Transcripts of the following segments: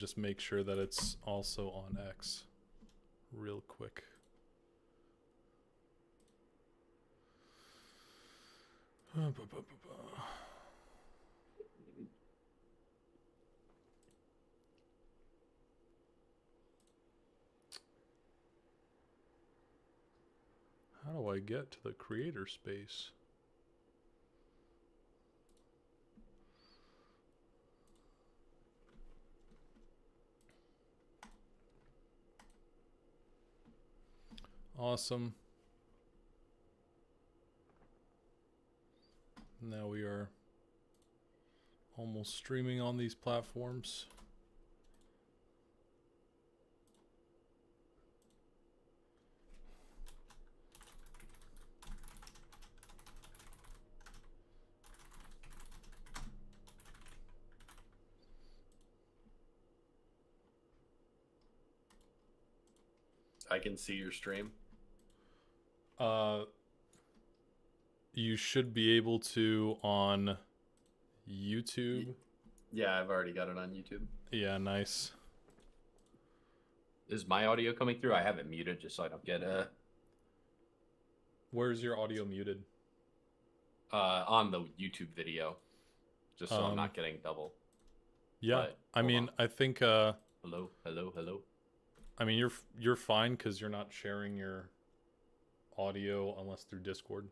Just make sure that it's also on X real quick. How do I get to the creator space? Awesome. Now we are almost streaming on these platforms. I can see your stream. You should be able to on YouTube. Yeah, I've already got it on YouTube. Yeah, nice. Is my audio coming through? I have it muted just so I don't get Where's your audio muted? on the YouTube video, just so I'm not getting double. Yeah, But, I mean, on. I think. Hello, hello, hello. I mean, you're fine because you're not sharing your audio unless through Discord.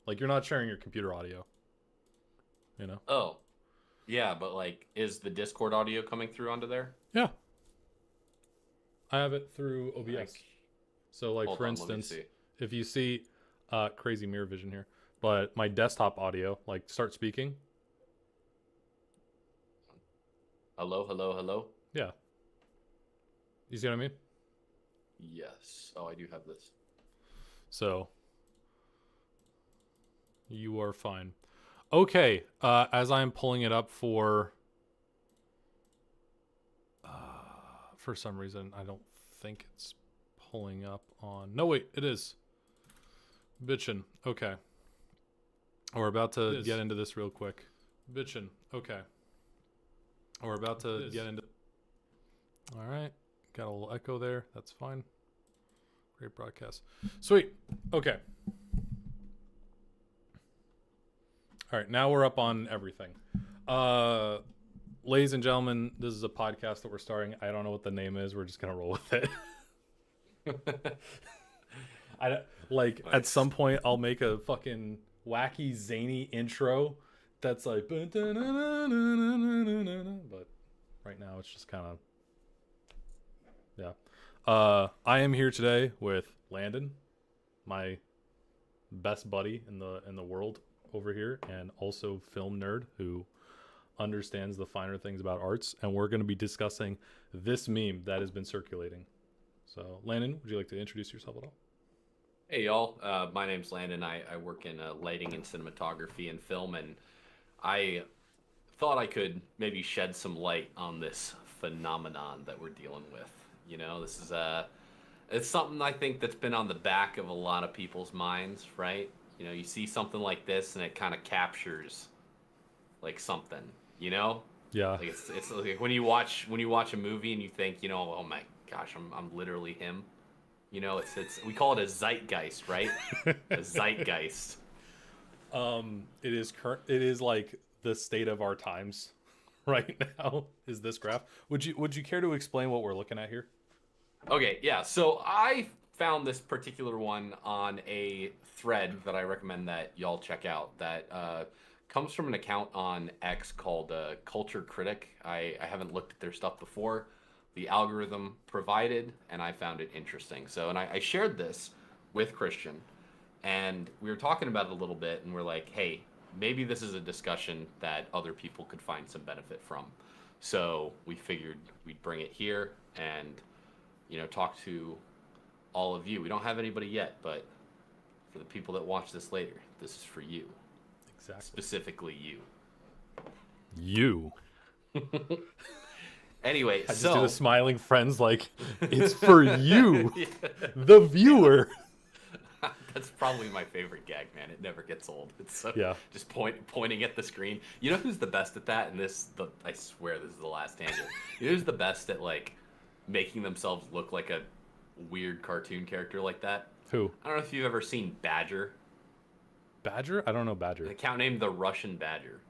Like you're not sharing your computer audio. You know. Oh, yeah, but like, is the Discord audio coming through onto there? Yeah. I have it through OBS. Like, So like hold for on, let me instance, see. if you see crazy mirror vision here, but my desktop audio, like start speaking. Hello, hello, hello. Yeah. You see what I mean? Yes. Oh, I do have this. So you are fine. Okay, as I'm pulling it up for some reason, I don't think it's pulling up on. No, wait, it is. Bitchin'. Okay. We're about to get into this real quick. Bitchin'. Okay. We're about to get into. All right. Got a little echo there. That's fine. Great broadcast. Sweet. Okay. All right. Now we're up on everything. Ladies and gentlemen, this is a podcast that we're starting. I don't know what the name is. We're just going to roll with it. At some point, I'll make a fucking wacky, zany intro that's like. But right now, it's just kind of. Yeah. I am here today with Landon, my best buddy in the world over here, and also film nerd who understands the finer things about arts, and we're going to be discussing this meme that has been circulating. So, Landon, would you like to introduce yourself at all? Hey, y'all. My name's Landon. I work in lighting and cinematography and film, and I thought I could maybe shed some light on this phenomenon that we're dealing with. You know, this is it's something I think that's been on the back of a lot of people's minds, right? You know, you see something like this, and it kind of captures like something. You know, Yeah. like it's like when you watch a movie and you think, you know, oh my gosh, I'm literally him. You know, it's we call it a zeitgeist, right? A zeitgeist. It is like the state of our times right now is this graph. Would you care to explain what we're looking at here? Okay, yeah. So I found this particular one on a thread that I recommend that y'all check out. That comes from an account on X called Culture Critic. I haven't looked at their stuff before. The algorithm provided, and I found it interesting. So, and I shared this with Christian, and we were talking about it a little bit, and we're like, hey, maybe this is a discussion that other people could find some benefit from. So we figured we'd bring it here and, you know, talk to all of you. We don't have anybody yet, but for the people that watch this later, this is for you. Exactly. Specifically you. You. Anyway, I just so do the smiling friends like it's for you, the viewer. That's probably my favorite gag, man. It never gets old. It's so Yeah. just pointing at the screen. You know who's the best at that? And I swear this is the last tangent. You know who's the best at like making themselves look like a weird cartoon character like that? Who? I don't know if you've ever seen Badger, Badger? I don't know an Badger. account named the Russian Badger.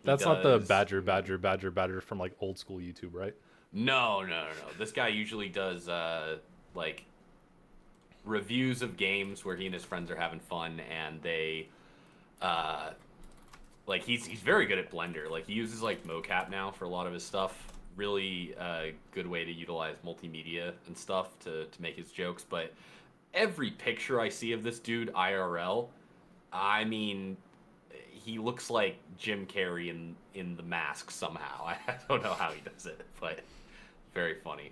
That's not the Badger from like old school YouTube, right? No. This guy usually does like reviews of games where he and his friends are having fun, and they uh like he's very good at Blender. Like he uses like mocap now for a lot of his stuff. Really good way to utilize multimedia and stuff to make his jokes. But every picture I see of this dude IRL, I mean, he looks like Jim Carrey in The Mask somehow. I don't know how he does it, but very funny.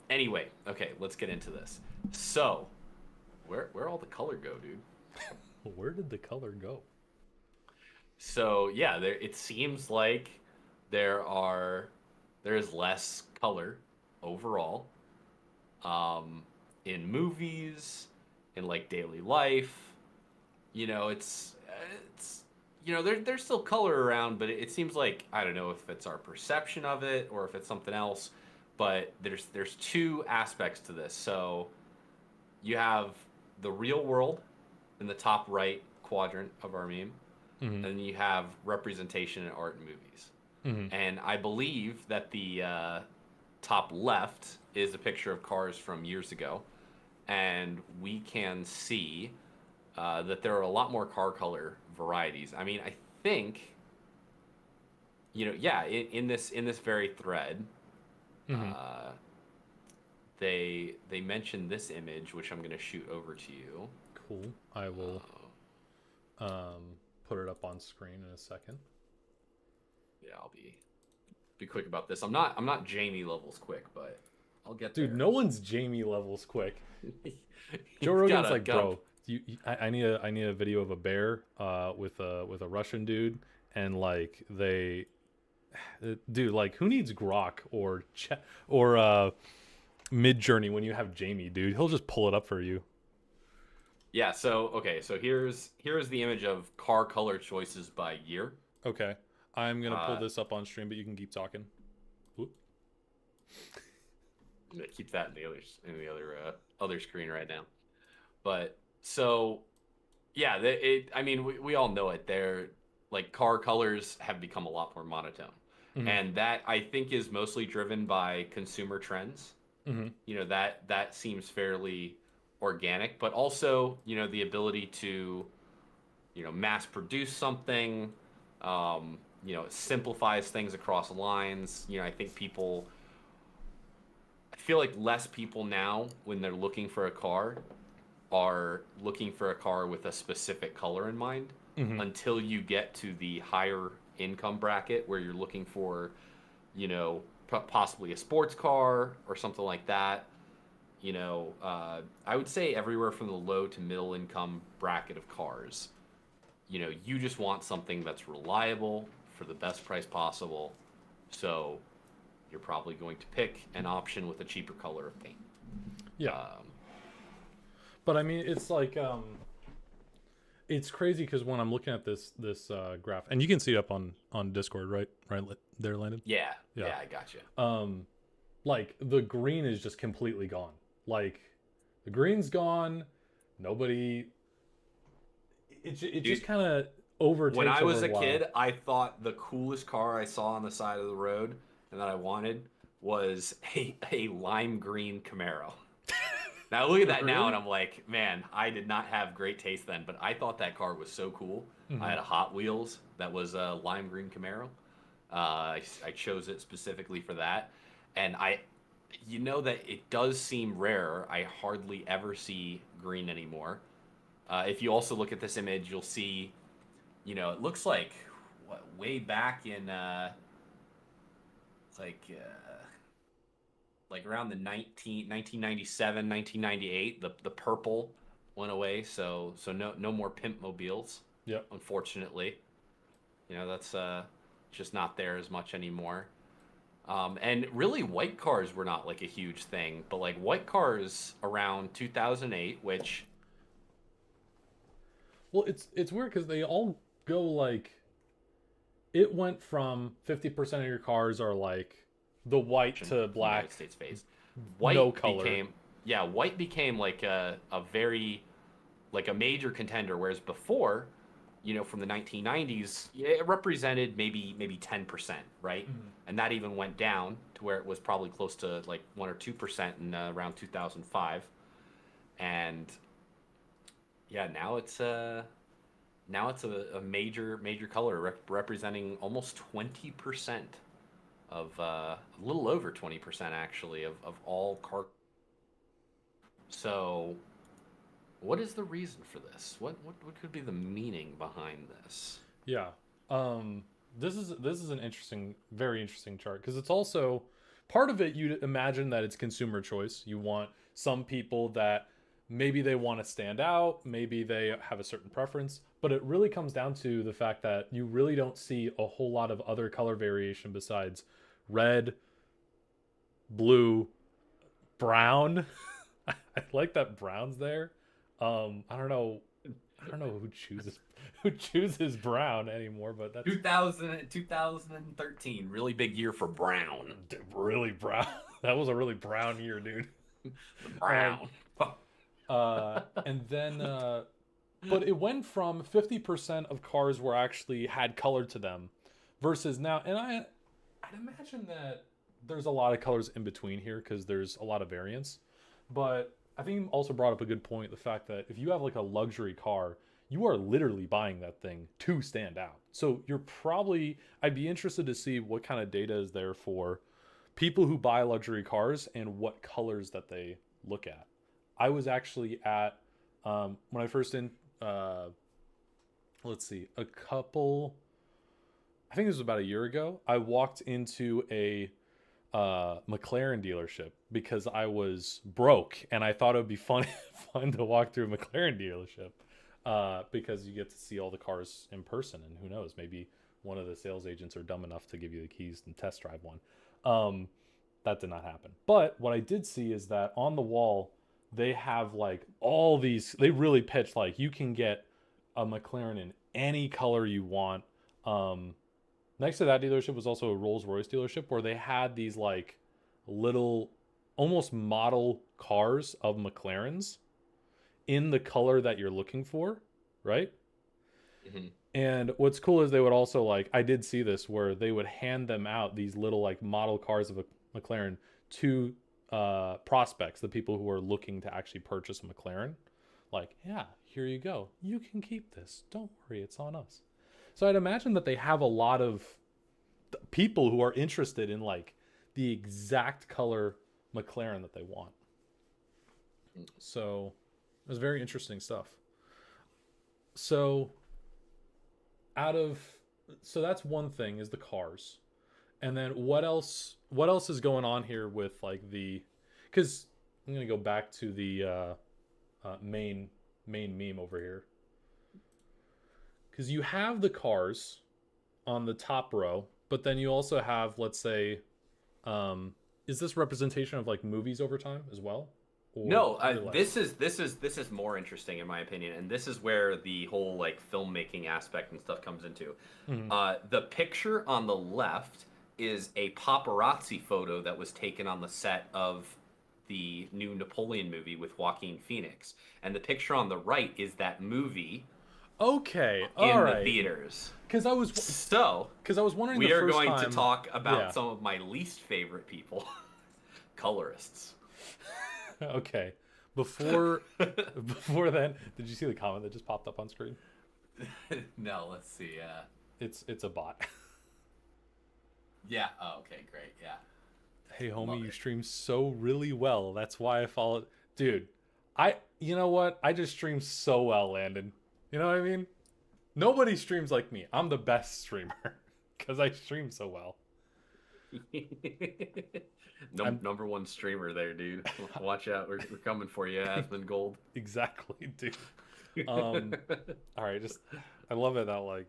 Anyway, okay, let's get into this. So, where all the color go, dude? Where did the color go? So yeah, it seems like there's less color overall, in movies, in like daily life. You know, it's there's still color around, but it seems like, I don't know if it's our perception of it or if it's something else. But there's two aspects to this. So you have the real world in the top right quadrant of our meme, and then you have representation in art and movies. And I believe that the top left is a picture of cars from years ago, and we can see that there are a lot more car color varieties. I mean, I think, yeah, in this very thread, they mentioned this image, which I'm gonna shoot over to you. Cool. I will put it up on screen in a second. Yeah, I'll be quick about this. I'm not Jamie levels quick, but I'll get there. Dude, no one's Jamie levels quick. Joe Rogan's like, bro, I need a video of a bear with a Russian dude, and like dude, like, who needs Grok or Midjourney when you have Jamie, dude? He'll just pull it up for you. Yeah, so here's the image of car color choices by year. Okay. I'm gonna pull this up on stream, but you can keep talking. Whoop. I'm gonna keep that in the other screen right now. But so yeah, I mean, we all know it. They're like, car colors have become a lot more monotone. And that, I think, is mostly driven by consumer trends. That seems fairly organic, but also, the ability to, mass produce something, it simplifies things across lines. I feel like less people now, when they're looking for a car, are looking for a car with a specific color in mind, until you get to the higher income bracket where you're looking for, possibly a sports car or something like that. I would say everywhere from the low to middle income bracket of cars, you just want something that's reliable for the best price possible. So you're probably going to pick an option with a cheaper color of paint. Yeah. But I mean, it's like, it's crazy because when I'm looking at this graph, and you can see it up on Discord, right there, Landon. Yeah, I got you. Like, the green is just completely gone. Like, the green's gone. Nobody. It just kind of overtakes. When I was a kid, I thought the coolest car I saw on the side of the road and that I wanted was a lime green Camaro. Now look at that now, and I'm like, man, I did not have great taste then, but I thought that car was so cool. I had a Hot Wheels that was a lime green Camaro. I chose it specifically for that, and that it does seem rare. I hardly ever see green anymore. If you also look at this image, you'll see, it looks like way back in like around the 1997, 1998, the purple went away. So no more pimp mobiles. Yep. Unfortunately, that's just not there as much anymore. And really, white cars were not like a huge thing, but like white cars around 2008, which Well, it's weird because they all go like it went from 50% of your cars are like the white to the United black, States faced, no white color. became yeah, white became like a very like a major contender, whereas before, from the 1990s, yeah, it represented maybe 10%, right? Mhm. And that even went down to where it was probably close to like 1 or 2% in around 2005. And yeah, now it's a major color representing almost 20% of a little over 20% actually of all car. So what is the reason for this? What could be the meaning behind this? Yeah. Um, this is an interesting, very interesting chart because it's also part of it. You imagine that it's consumer choice. You want some people that maybe they want to stand out, maybe they have a certain preference, but it really comes down to the fact that you really don't see a whole lot of other color variation besides red, blue, brown. I like that brown's there. I don't know. I don't know who chooses brown anymore, but that's 2013, really big year for Brown. really brown. That was a really brown year, dude. The Um, Brown. and then, but it went from 50% of cars were actually had color to them, versus now, and I'd imagine that there's a lot of colors in between here because there's a lot of variance. But I think you also brought up a good point, the fact that if you have like a luxury car, you are literally buying that thing to stand out. So you're probably, I'd be interested to see what kind of data is there for people who buy luxury cars and what colors that they look at. I was actually at, when I first uh, let's see, a couple, I think this was about a year ago, I walked into a McLaren dealership because I was broke and I thought it would be fun fun to walk through a McLaren dealership because you get to see all the cars in person, and who knows, maybe one of the sales agents are dumb enough to give you the keys and test drive one. Um, that did not happen. But what I did see is that on the wall they have like all these. They really pitch like you can get a McLaren in any color you want. Um, Next to that dealership was also a Rolls Royce dealership where they had these like little almost model cars of McLarens in the color that you're looking for, right? Mhm. And what's cool is they would also like, I did see this where they would hand them out these little like model cars of a McLaren to prospects, the people who are looking to actually purchase a McLaren. Like, yeah, here you go. You can keep this. Don't worry, it's on us. So I'd imagine that they have a lot of people who are interested in like the exact color McLaren that they want. So it was very interesting stuff. So out of so that's one thing is the cars. And then what else is going on here with like the cuz I'm going to go back to the main meme over here. Cuz you have the cars on the top row, but then you also have, let's say, um, is this representation of like movies over time as well, or No, real life? this is more interesting in my opinion, and this is where the whole like filmmaking aspect and stuff comes into. Mm-hmm. The picture on the left is a paparazzi photo that was taken on the set of the new Napoleon movie with Joaquin Phoenix, and the picture on the right is that movie Okay, all in the right. theaters. Because I was So because I was wondering the we are first going to time. talk about Yeah. some of my least favorite people, colorists. Okay. Before before then, did you see the comment that just popped up on screen? No, let's see. It's a bot. Yeah. Oh, okay, great. Yeah. Hey homie, Love you it. stream so really well. That's why I followed. Dude, you know what? I just stream so well, Landon. You know what I mean? Nobody streams like me. I'm the best streamer because I stream so well. I'm Number one streamer there, dude. Watch out. We're coming for you, Asmund Gold. exactly, dude. Um, all right, just I love it that like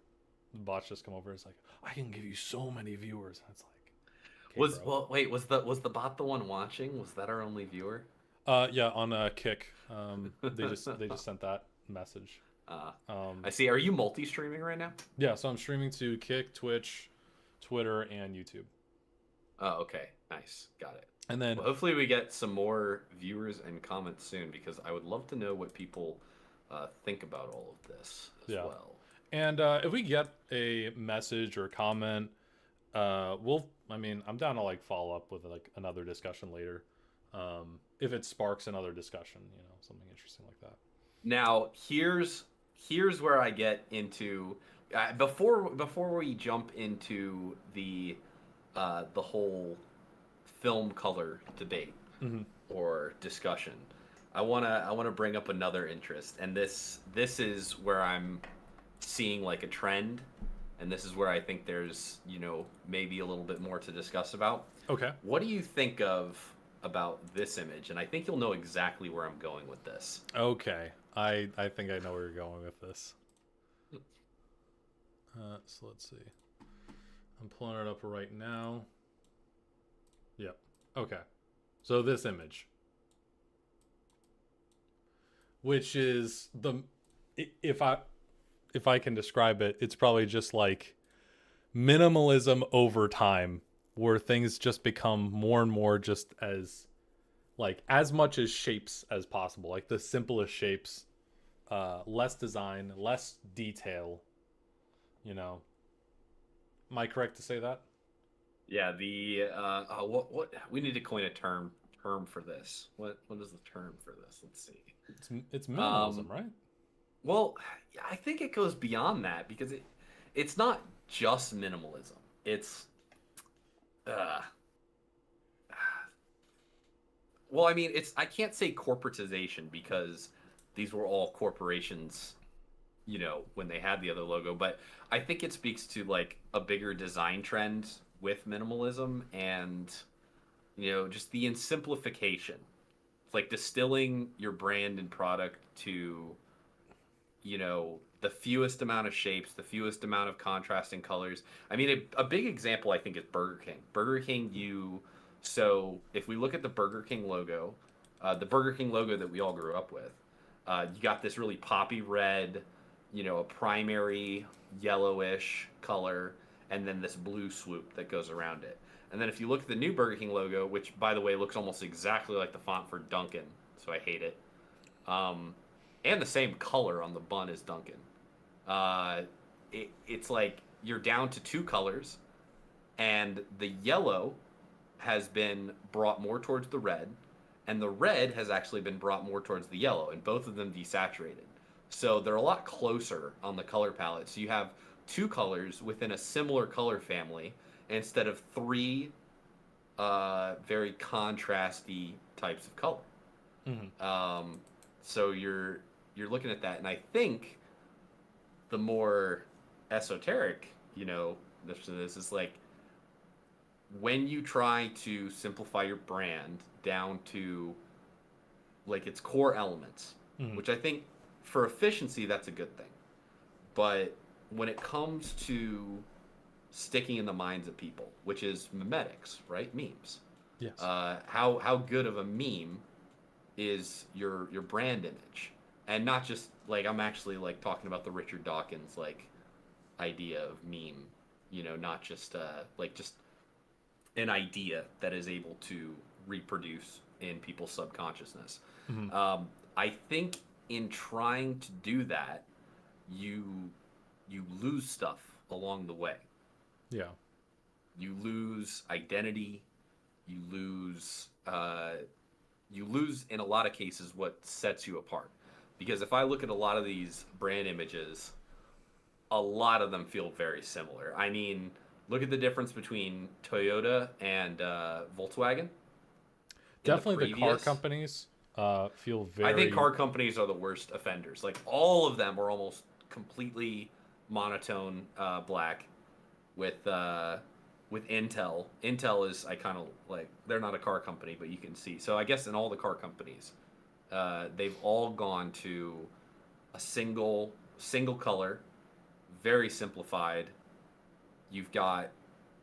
the bots just come over. It's like I can give you so many viewers. And it's like Okay, bro. Wait, was the bot the one watching? Was that our only viewer? Yeah, on Kick. They just sent that message. uh, Um, I see. Are you multi-streaming right now? yeah, so I'm streaming to Kick, Twitch, Twitter, and YouTube. Oh, okay. Nice. Got it. And then Well, hopefully we get some more viewers and comments soon because I would love to know what people think about all of this as yeah, well. and if we get a message or comment, we'll. I mean, I'm down to like follow up with like another discussion later, if it sparks another discussion, something interesting like that. Now, here's where I get into before we jump into the whole film color debate Mm-hmm. or discussion. I wanna bring up another interest, and this is where I'm seeing like a trend, and this is where I think there's maybe a little bit more to discuss about. Okay. What do you think of about this image? And I think you'll know exactly where I'm going with this. Okay. I think I know where you're going with this. So let's see. I'm pulling it up right now. Yep. Okay. So this image, which is if I can describe it, it's probably just like minimalism over time, where things just become more and more just as much as shapes as possible, like the simplest shapes, less design, less detail. Am I correct to say that? Yeah, what we need to coin a term for this. What is the term for this? Let's see. It's minimalism, Um, right? well, yeah, I think it goes beyond that because it's not just minimalism. It's uh well, I mean, I can't say corporatization because these were all corporations, when they had the other logo, but I think it speaks to like a bigger design trend with minimalism and just the simplification. It's like distilling your brand and product to the fewest amount of shapes, the fewest amount of contrasting colors. I mean, a big example I think is Burger King. Burger King, so if we look at the Burger King logo that we all grew up with, you got this really poppy red, a primary yellowish color, and then this blue swoop that goes around it. And then if you look at the new Burger King logo, which by the way looks almost exactly like the font for Dunkin', so I hate it. And the same color on the bun as Dunkin'. Uh, it's like you're down to two colors, and the yellow has been brought more towards the red, and the red has actually been brought more towards the yellow, and both of them desaturated. So they're a lot closer on the color palette. So you have two colors within a similar color family instead of three very contrasty types of color. Mm-hmm. So you're looking at that, and I think the more esoteric, this is like when you try to simplify your brand down to like its core elements, Mm-hmm. which I think for efficiency that's a good thing. But when it comes to sticking in the minds of people, which is memetics, right? Memes. Yes. How good of a meme is your brand image, and not just like I'm actually like talking about the Richard Dawkins like idea of meme, not just like just an idea that is able to reproduce in people's subconsciousness. Mm-hmm. I think in trying to do that, you lose stuff along the way. Yeah. You lose identity. You lose in a lot of cases what sets you apart. Because if I look at a lot of these brand images, a lot of them feel very similar. I mean, look at the difference between Toyota and Volkswagen. Definitely the car companies feel very. I think car companies are the worst offenders. Like all of them are almost completely monotone black with Intel. Intel is I kind of like they're not a car company, but you can see. So I guess in all the car companies, they've all gone to a single color, very simplified. You've got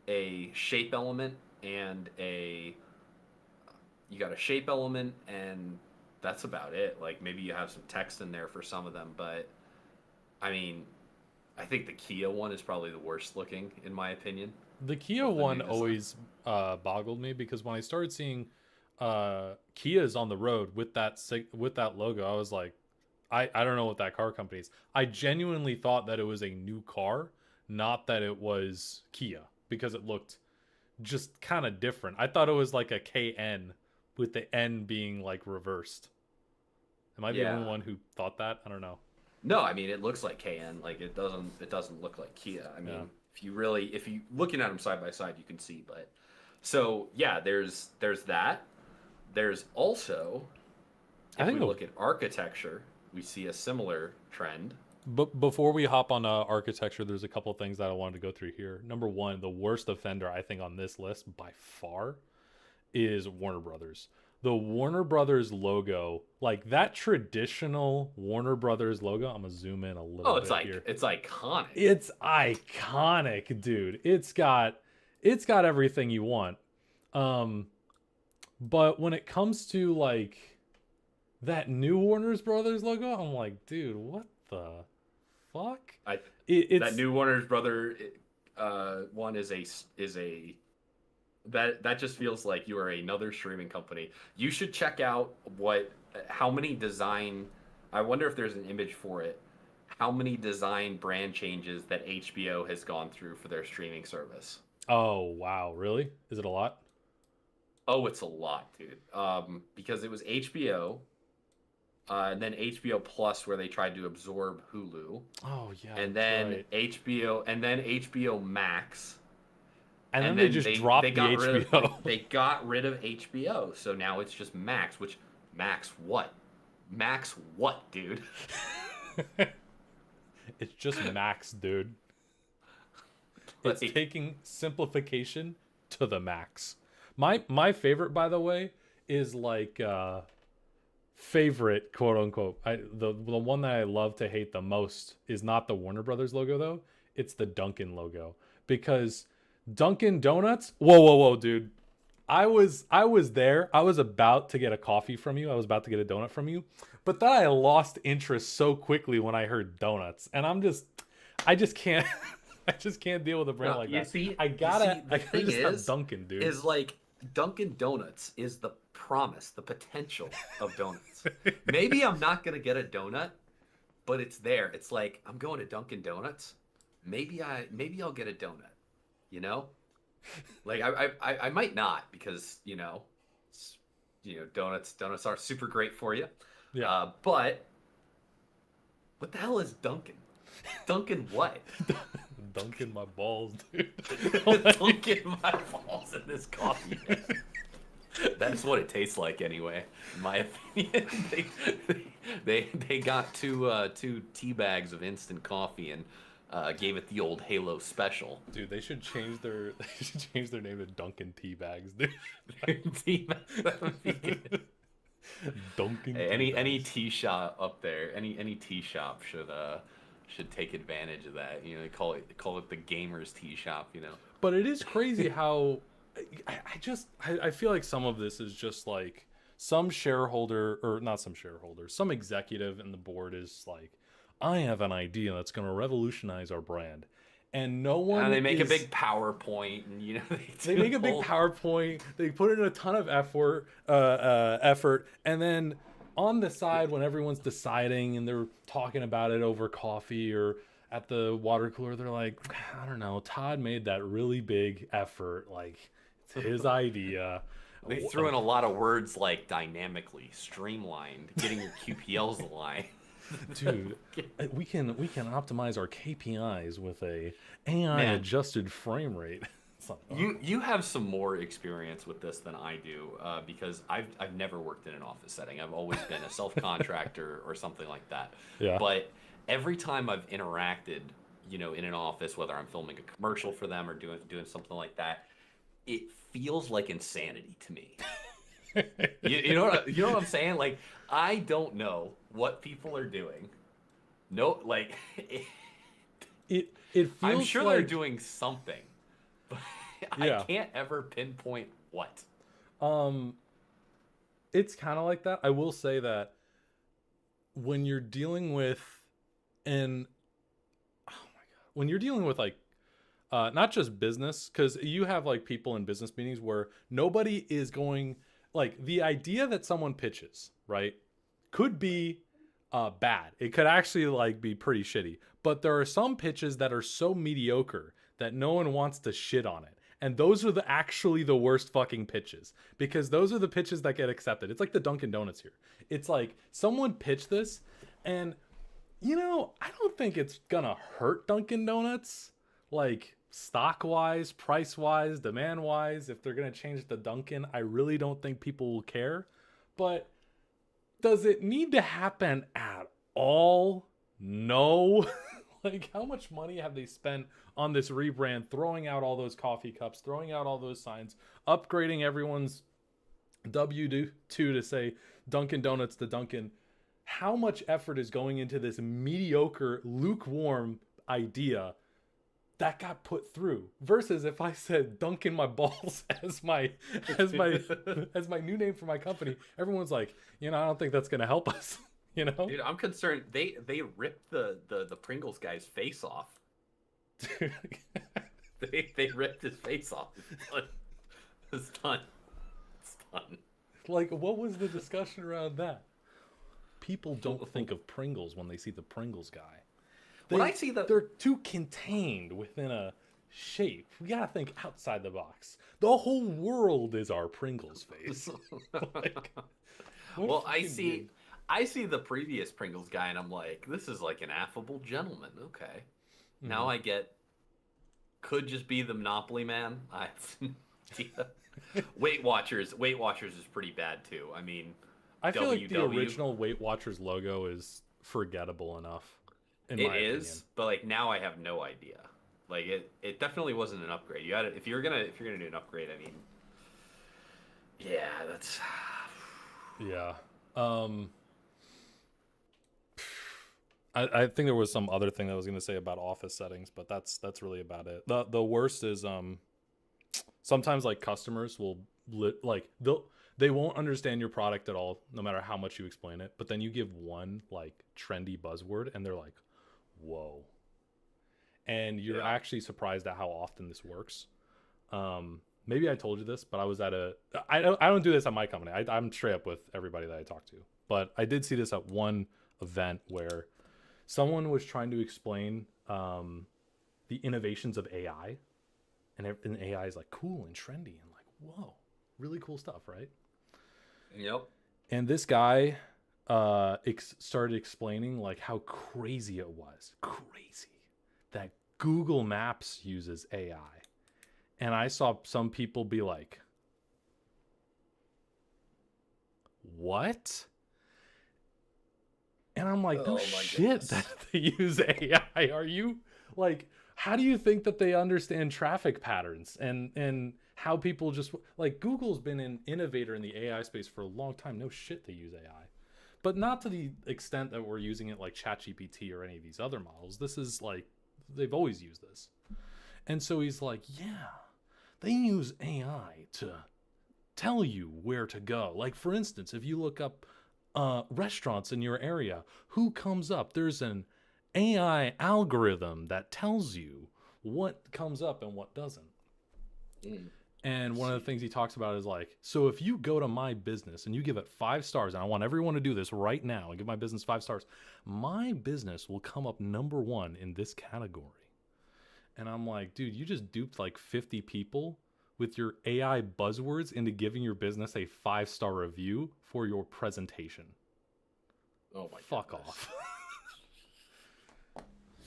a shape element and you got a shape element, and that's about it. Like maybe you have some text in there for some of them, but I mean, I think the Kia one is probably the worst looking in my opinion The Kia of the new one design. always boggled me because when I started seeing Kias on the road with with that logo, I was like, I don't know what that car company is. I genuinely thought that it was a new car, not that it was Kia, because it looked just kind of different. I thought it was like a KN with the N being like reversed. Am I the only Yeah. one who thought that? I don't know. No, I mean it looks like KN. Like it doesn't look like Kia. I Yeah. mean, if you looking at them side by side, you can see. But so yeah, there's that. There's also, I if think we look at architecture, we see a similar trend. But before we hop on architecture, there's a couple things that I wanted to go through here. Number one, the worst offender I think on this list by far is Warner Brothers. The Warner Brothers logo, like that traditional Warner Brothers logo, I'm gonna zoom in a Oh, little bit here. it's iconic. It's iconic, dude. It's got everything you want. Um, but when it comes to like that new Warner Brothers logo, I'm like, dude, what the fuck? I That It's new Warner's Brother one is a that just feels like you are another streaming company. You should check out how many design. I wonder if there's an image for it. How many design brand changes that HBO has gone through for their streaming service? oh wow, really? Is it a lot? Oh, it's a lot, dude. Because it was HBO, and then HBO Plus, where they tried to absorb Hulu, Oh yeah, and that's then right. HBO Max, And then and they then just they dropped the got rid of HBO. they got rid of HBO, so now it's just Max. Which Max what? Max what, dude? It's just Max, dude. It's Like, taking simplification to the max. My favorite, by the way, is like favorite quote unquote. The one that I love to hate the most is not the Warner Brothers logo though. It's the Dunkin' logo because Dunkin' Donuts. Whoa, dude. I was there. I was about to get a coffee from you. I was about to get a donut from you. But then I lost interest so quickly when I heard donuts. And I just can't I just can't deal with a brand no, like you that. see, I you see, gotta the thing just have Dunkin', dude. is like Dunkin' Donuts is the promise, the potential of donuts. Maybe I'm not gonna get a donut, but it's there. It's like I'm going to Dunkin' Donuts. Maybe I'll get a donut. You know, like I might not because donuts are super great for you. Yeah. But what the hell is Dunkin'? Dunkin' what? Dunkin' my balls, dude. Dunkin' my balls in this coffee. That's what it tastes like anyway, in my opinion. They got two tea bags of instant coffee and gave it the old Halo special. Dude, they should change their name to Dunkin' Tea Bags, dude. Tea bags, that would be good. Dunkin' Hey, Tea any Bags. tea shop up there, any tea shop should take advantage of that. You know, they call it the gamers tea shop. You know. But it is crazy how I feel like some of this is just like some shareholder or not some shareholder, some executive in the board is like, I have an idea that's going to revolutionize our brand, and no And one they make a is. big PowerPoint, and They do make a the big whole- PowerPoint. They put in a ton of effort, and then on the side when everyone's deciding and they're talking about it over coffee or at the water cooler, they're like, I don't know. Todd made that really big effort. Like it's his idea. They threw in a lot of words like dynamically, streamlined, getting your QPLs aligned. Dude, we can optimize our KPIs with a AI Man. adjusted frame rate. It's like, oh, You have some more experience with this than I do because I've never worked in an office setting. I've always been a self contractor or something like that. yeah. But every time I've interacted, in an office, whether I'm filming a commercial for them or doing something like that, it feels like insanity to me. You know what I'm saying? Like I don't know what people are doing. No, like it feels I'm sure like they're doing something. I Yeah. can't ever pinpoint what. Um, it's kind of like that. I will say that when you're dealing with an oh my god, when you're dealing with like not just business, because you have like people in business meetings where nobody is going like the idea that someone pitches, right, could be bad. It could actually like be pretty shitty. But there are some pitches that are so mediocre that no one wants to shit on it. And those are actually the worst fucking pitches because those are the pitches that get accepted. It's like the Dunkin' Donuts here. It's like someone pitched this, and I don't think it's gonna hurt Dunkin' Donuts, like stock wise, price wise, demand wise. If they're gonna change the Dunkin', I really don't think people will care. But does it need to happen at all? No. Like, how much money have they spent on this rebrand, throwing out all those coffee cups, throwing out all those signs, upgrading everyone's W2 to say Dunkin' Donuts to Dunkin'? How much effort is going into this mediocre, lukewarm idea that got put through? Versus if I said Dunkin' my balls as my as my as my new name for my company, everyone's like, I don't think that's gonna help us. Dude, I'm concerned. They ripped the Pringles guy's face off. They ripped his face off. It's done. It's done. Like, what was the discussion around that? People don't think of Pringles when they see the Pringles guy. When I see they're too contained within a shape. We gotta think outside the box. The whole world is our Pringles face. Like, well, I see the previous Pringles guy, and I'm like, this is like an affable gentleman. Okay, now I get. Could just be the Monopoly man. I have no idea. Weight Watchers is pretty bad too. I mean, I feel like the original Weight Watchers logo is forgettable enough. It is, but like now I have no idea. Like it definitely wasn't an upgrade. You had it if you're gonna do an upgrade. I mean, yeah, that's yeah. I think there was some other thing that I was gonna say about office settings, but that's really about it. The worst is sometimes like customers will they won't understand your product at all, no matter how much you explain it. But then you give one like trendy buzzword, and they're like, "Whoa!" And you're actually surprised at how often this works. Maybe I told you this, but I was at I don't do this at my company. I'm straight up with everybody that I talk to. But I did see this at one event where someone was trying to explain the innovations of AI, and AI is like cool and trendy and like, whoa, really cool stuff, right? Yep. And this guy started explaining like how crazy it was, that Google Maps uses AI. And I saw some people be like, what? And I'm like, no shit that they use AI. Are you like, how do you think that they understand traffic patterns and how people just like Google's been an innovator in the AI space for a long time. No shit they use AI. But not to the extent that we're using it like ChatGPT or any of these other models. This is like, they've always used this. And so he's like, yeah, they use AI to tell you where to go. Like, for instance, if you look up restaurants in your area, who comes up? There's an AI algorithm that tells you what comes up and what doesn't. And one of the things he talks about is like, so if you go to my business and you give it 5 stars, and I want everyone to do this right now and give my business 5 stars, my business will come up number 1 in this category. And I'm like, dude, you just duped like 50 people with your AI buzzwords into giving your business a 5-star review for your presentation. Oh my Fuck off.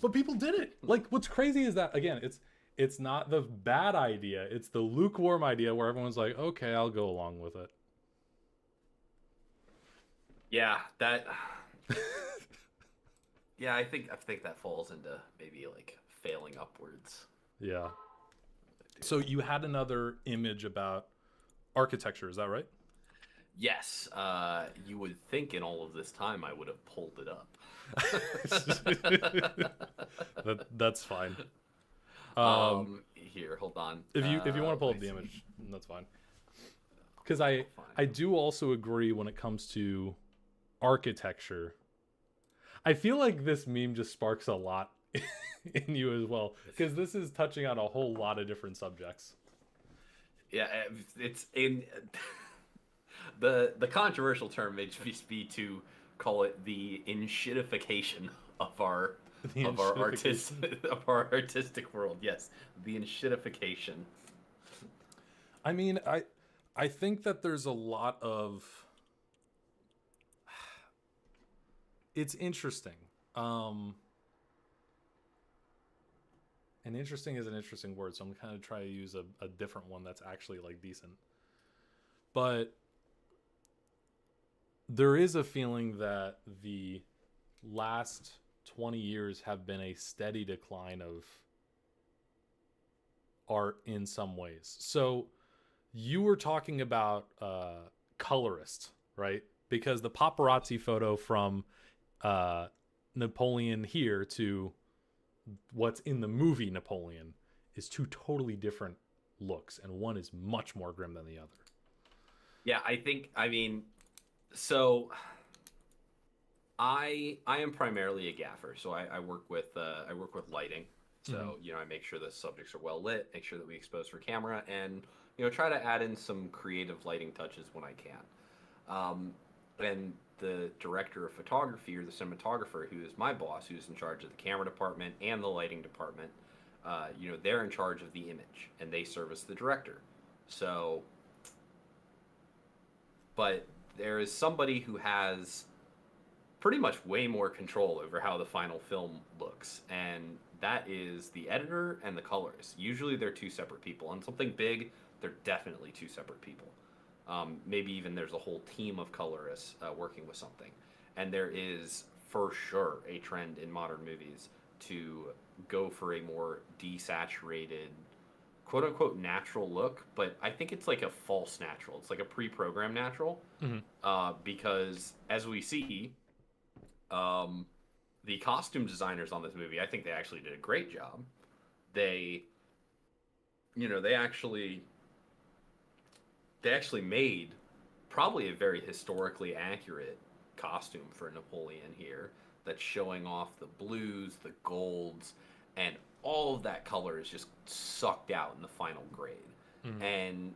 But people did it. Like, what's crazy is that, again, it's not the bad idea. It's the lukewarm idea where everyone's like, okay, I'll go along with it. Yeah, that. Yeah, I think that falls into maybe like failing upwards. Yeah. So you had another image about architecture, is that right? Yes. You would think in all of this time I would have pulled it up. That's fine. Here, hold on. If you want to pull Let up me the see. image, that's fine. Because I I'll find I it. do also agree when it comes to architecture. I feel like this meme just sparks a lot in you as well, because this is touching on a whole lot of different subjects. Yeah, it's in the controversial term may just be to call it the enshittification of our The of our artist enshittification. of our artistic world. Yes, the enshittification. I mean, I think that there's a lot of it's interesting. Um and interesting is an interesting word, so I'm kind of trying to use a different one that's actually like decent. But there is a feeling that the last 20 years have been a steady decline of art in some ways. So you were talking about colorist, right? Because the paparazzi photo from Napoleon here to what's in the movie Napoleon is two totally different looks, and one is much more grim than the other. Yeah, I mean, so I am primarily a gaffer, so I work with lighting. Mm-hmm. So I make sure the subjects are well lit, make sure that we expose for camera, and try to add in some creative lighting touches when I can. Um, and the director of photography or the cinematographer, who is my boss, who's in charge of the camera department and the lighting department, they're in charge of the image and they service the director. So, but there is somebody who has pretty much way more control over how the final film looks, and that is the editor and the colorist. Usually they're two separate people. On something big, they're definitely two separate people. Maybe even there's a whole team of colorists working with something. And there is for sure a trend in modern movies to go for a more desaturated, quote unquote, natural look. But I think it's like a false natural. It's like a pre programmed natural. Mm-hmm. Because as we see, um, the costume designers on this movie, I think they actually did a great job. They, they actually made probably a very historically accurate costume for Napoleon here that's showing off the blues, the golds, and all of that color is just sucked out in the final grade. Mm-hmm. And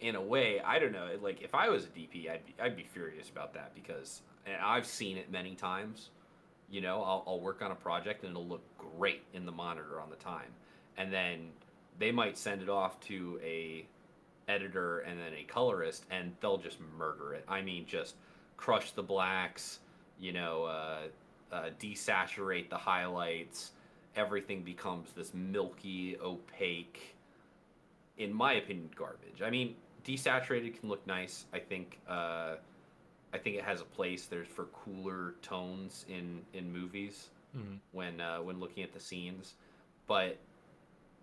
in a way, I don't know, like if I was a DP, I'd be furious about that because and I've seen it many times. I'll work on a project and it'll look great in the monitor on the time, and then they might send it off to a editor and then a colorist, and they'll just murder it. I mean, just crush the blacks, desaturate the highlights. Everything becomes this milky, opaque, in my opinion, garbage. I mean, desaturated can look nice. I think it has a place. There's for cooler tones in movies Mm-hmm. when looking at the scenes, but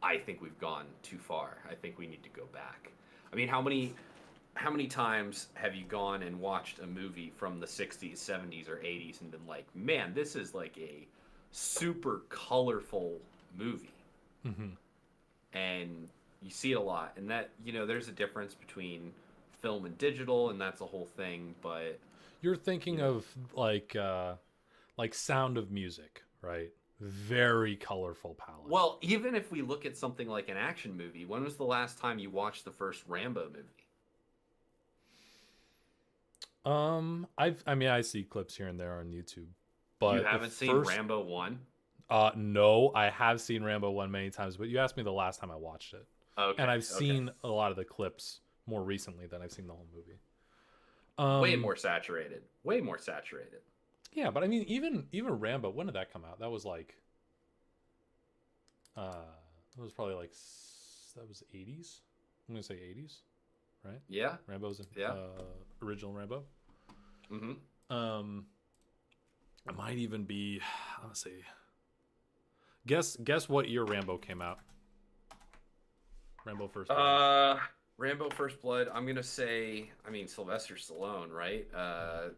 I think we've gone too far. I think we need to go back. I mean, how many times have you gone and watched a movie from the 60s, 70s, or 80s and been like, man, this is like a super colorful movie? Mm-hmm. And you see it a lot. And that, there's a difference between film and digital, and that's a whole thing. But You're thinking of like Sound of Music, right? Very colorful palette. well, even if we look at something like an action movie, when was the last time you watched the first Rambo movie? I mean, I see clips here and there on YouTube, You but haven't seen Rambo 1? No, I have seen Rambo 1 many times, but you asked me the last time I watched it. Okay. And I've Okay. seen a lot of the clips more recently than I've seen the whole movie. Way more saturated. Way more saturated. Yeah, but I mean, even Rambo, when did that come out? That was like, it was probably like that was 80s. I'm gonna say 80s, right? Yeah. Rambo's Yeah. Original Rambo. Mm-hmm. It might even be. Let's see. Guess what year Rambo came out? Rambo First Blood. Rambo First Blood. I'm gonna say. I mean, Sylvester Stallone, right? I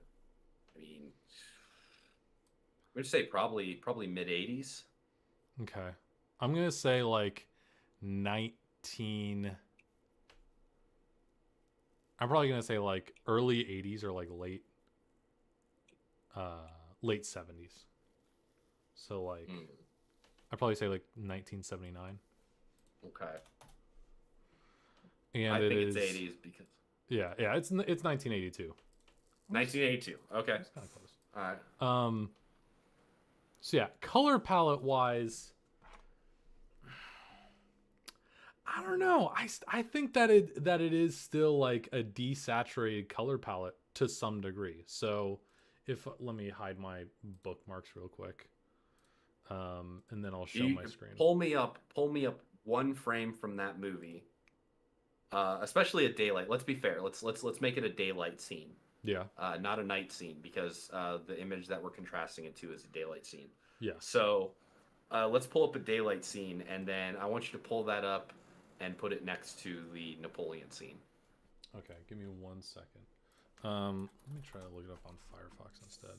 mean, I'm gonna say probably mid '80s. Okay. I'm gonna say like 19. I'm probably gonna say like early 80s or like late 70s. So like I'd probably say like 1979. Okay. And I think it's 80s because yeah, it's 1982. 1982. Okay. It's kind of close. All right. So yeah, color palette wise, I don't know. I think that it is still like a desaturated color palette to some degree. So if let me hide my bookmarks real quick, and then I'll show my screen. Pull me up one frame from that movie, especially at daylight. Let's be fair. Let's make it a daylight scene. Yeah. Not a night scene, because the image that we're contrasting it to is a daylight scene. Yeah. So let's pull up a daylight scene, and then I want you to pull that up and put it next to the Napoleon scene. Okay, give me 1 second. Let me try to look it up on Firefox instead.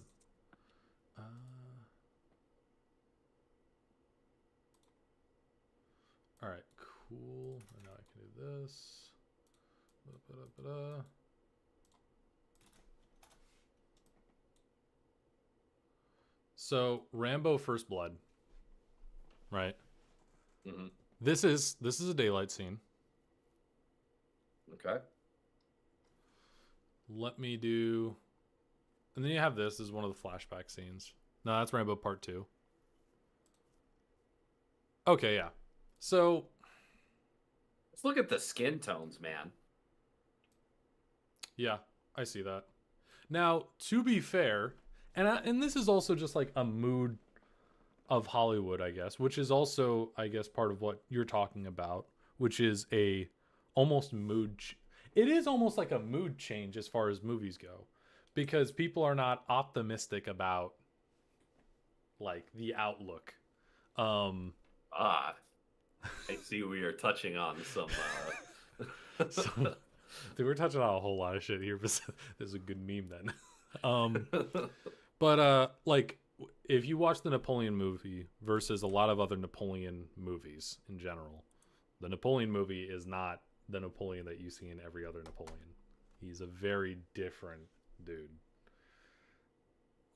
All right, cool. And now I can do this. Ba-da-ba-da. So Rambo: First Blood, right? Mm-hmm. This is a daylight scene. Okay. Let me do, and then you have this. This is one of the flashback scenes. No, that's Rambo Part 2. Okay, yeah. So let's look at the skin tones, man. Yeah, I see that. Now, to be fair, and this is also just like a mood of Hollywood, I guess, which is also, I guess, part of what you're talking about, which is a almost it is almost like a mood change as far as movies go, because people are not optimistic about like the outlook. I see we are touching on some so, dude, we're touching on a whole lot of shit here, but this is a good meme then. But like if you watch the Napoleon movie versus a lot of other Napoleon movies in general, the Napoleon movie is not the Napoleon that you see in every other Napoleon. He's a very different dude.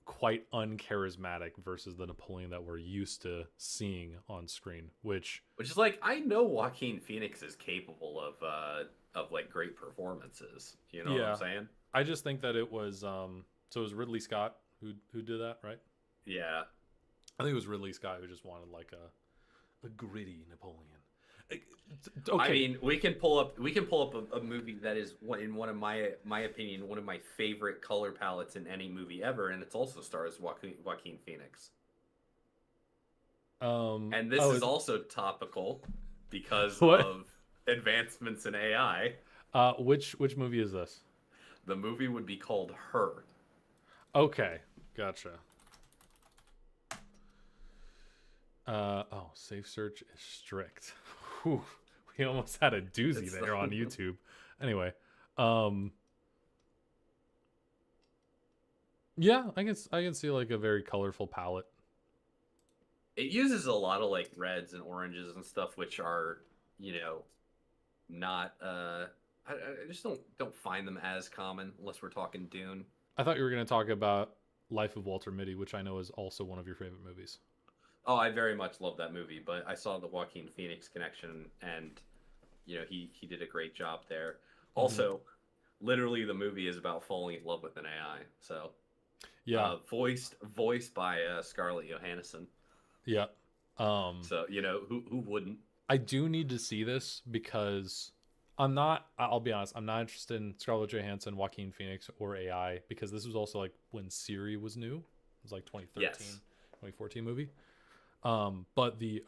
Quite uncharismatic versus the Napoleon that we're used to seeing on screen, which is like, I know Joaquin Phoenix is capable of like great performances. You know what I'm saying? I just think that it was so it was Ridley Scott who did that, right? Yeah. I think it was Ridley Scott who just wanted like a gritty Napoleon. Okay. I mean, we can pull up a movie that is, in one of my opinion, one of my favorite color palettes in any movie ever, and it also stars Joaquin Phoenix. And this is also topical because of advancements in AI. Which movie is this? The movie would be called Her. Okay, gotcha. Safe search is strict. Whew, we almost had a doozy there on YouTube. Anyway, yeah, I can see like a very colorful palette. It uses a lot of like reds and oranges and stuff, which are, not I just don't find them as common unless we're talking Dune. I thought you were going to talk about Life of Walter Mitty, which I know is also one of your favorite movies. Oh, I very much love that movie, but I saw the Joaquin Phoenix connection, and he did a great job there. Also, literally the movie is about falling in love with an AI. So, yeah, voiced by Scarlett Johansson. Yeah. So who wouldn't? I do need to see this because I'll be honest, I'm not interested in Scarlett Johansson, Joaquin Phoenix, or AI, because this was also like when Siri was new. It was like 2013, 2014 movie. But the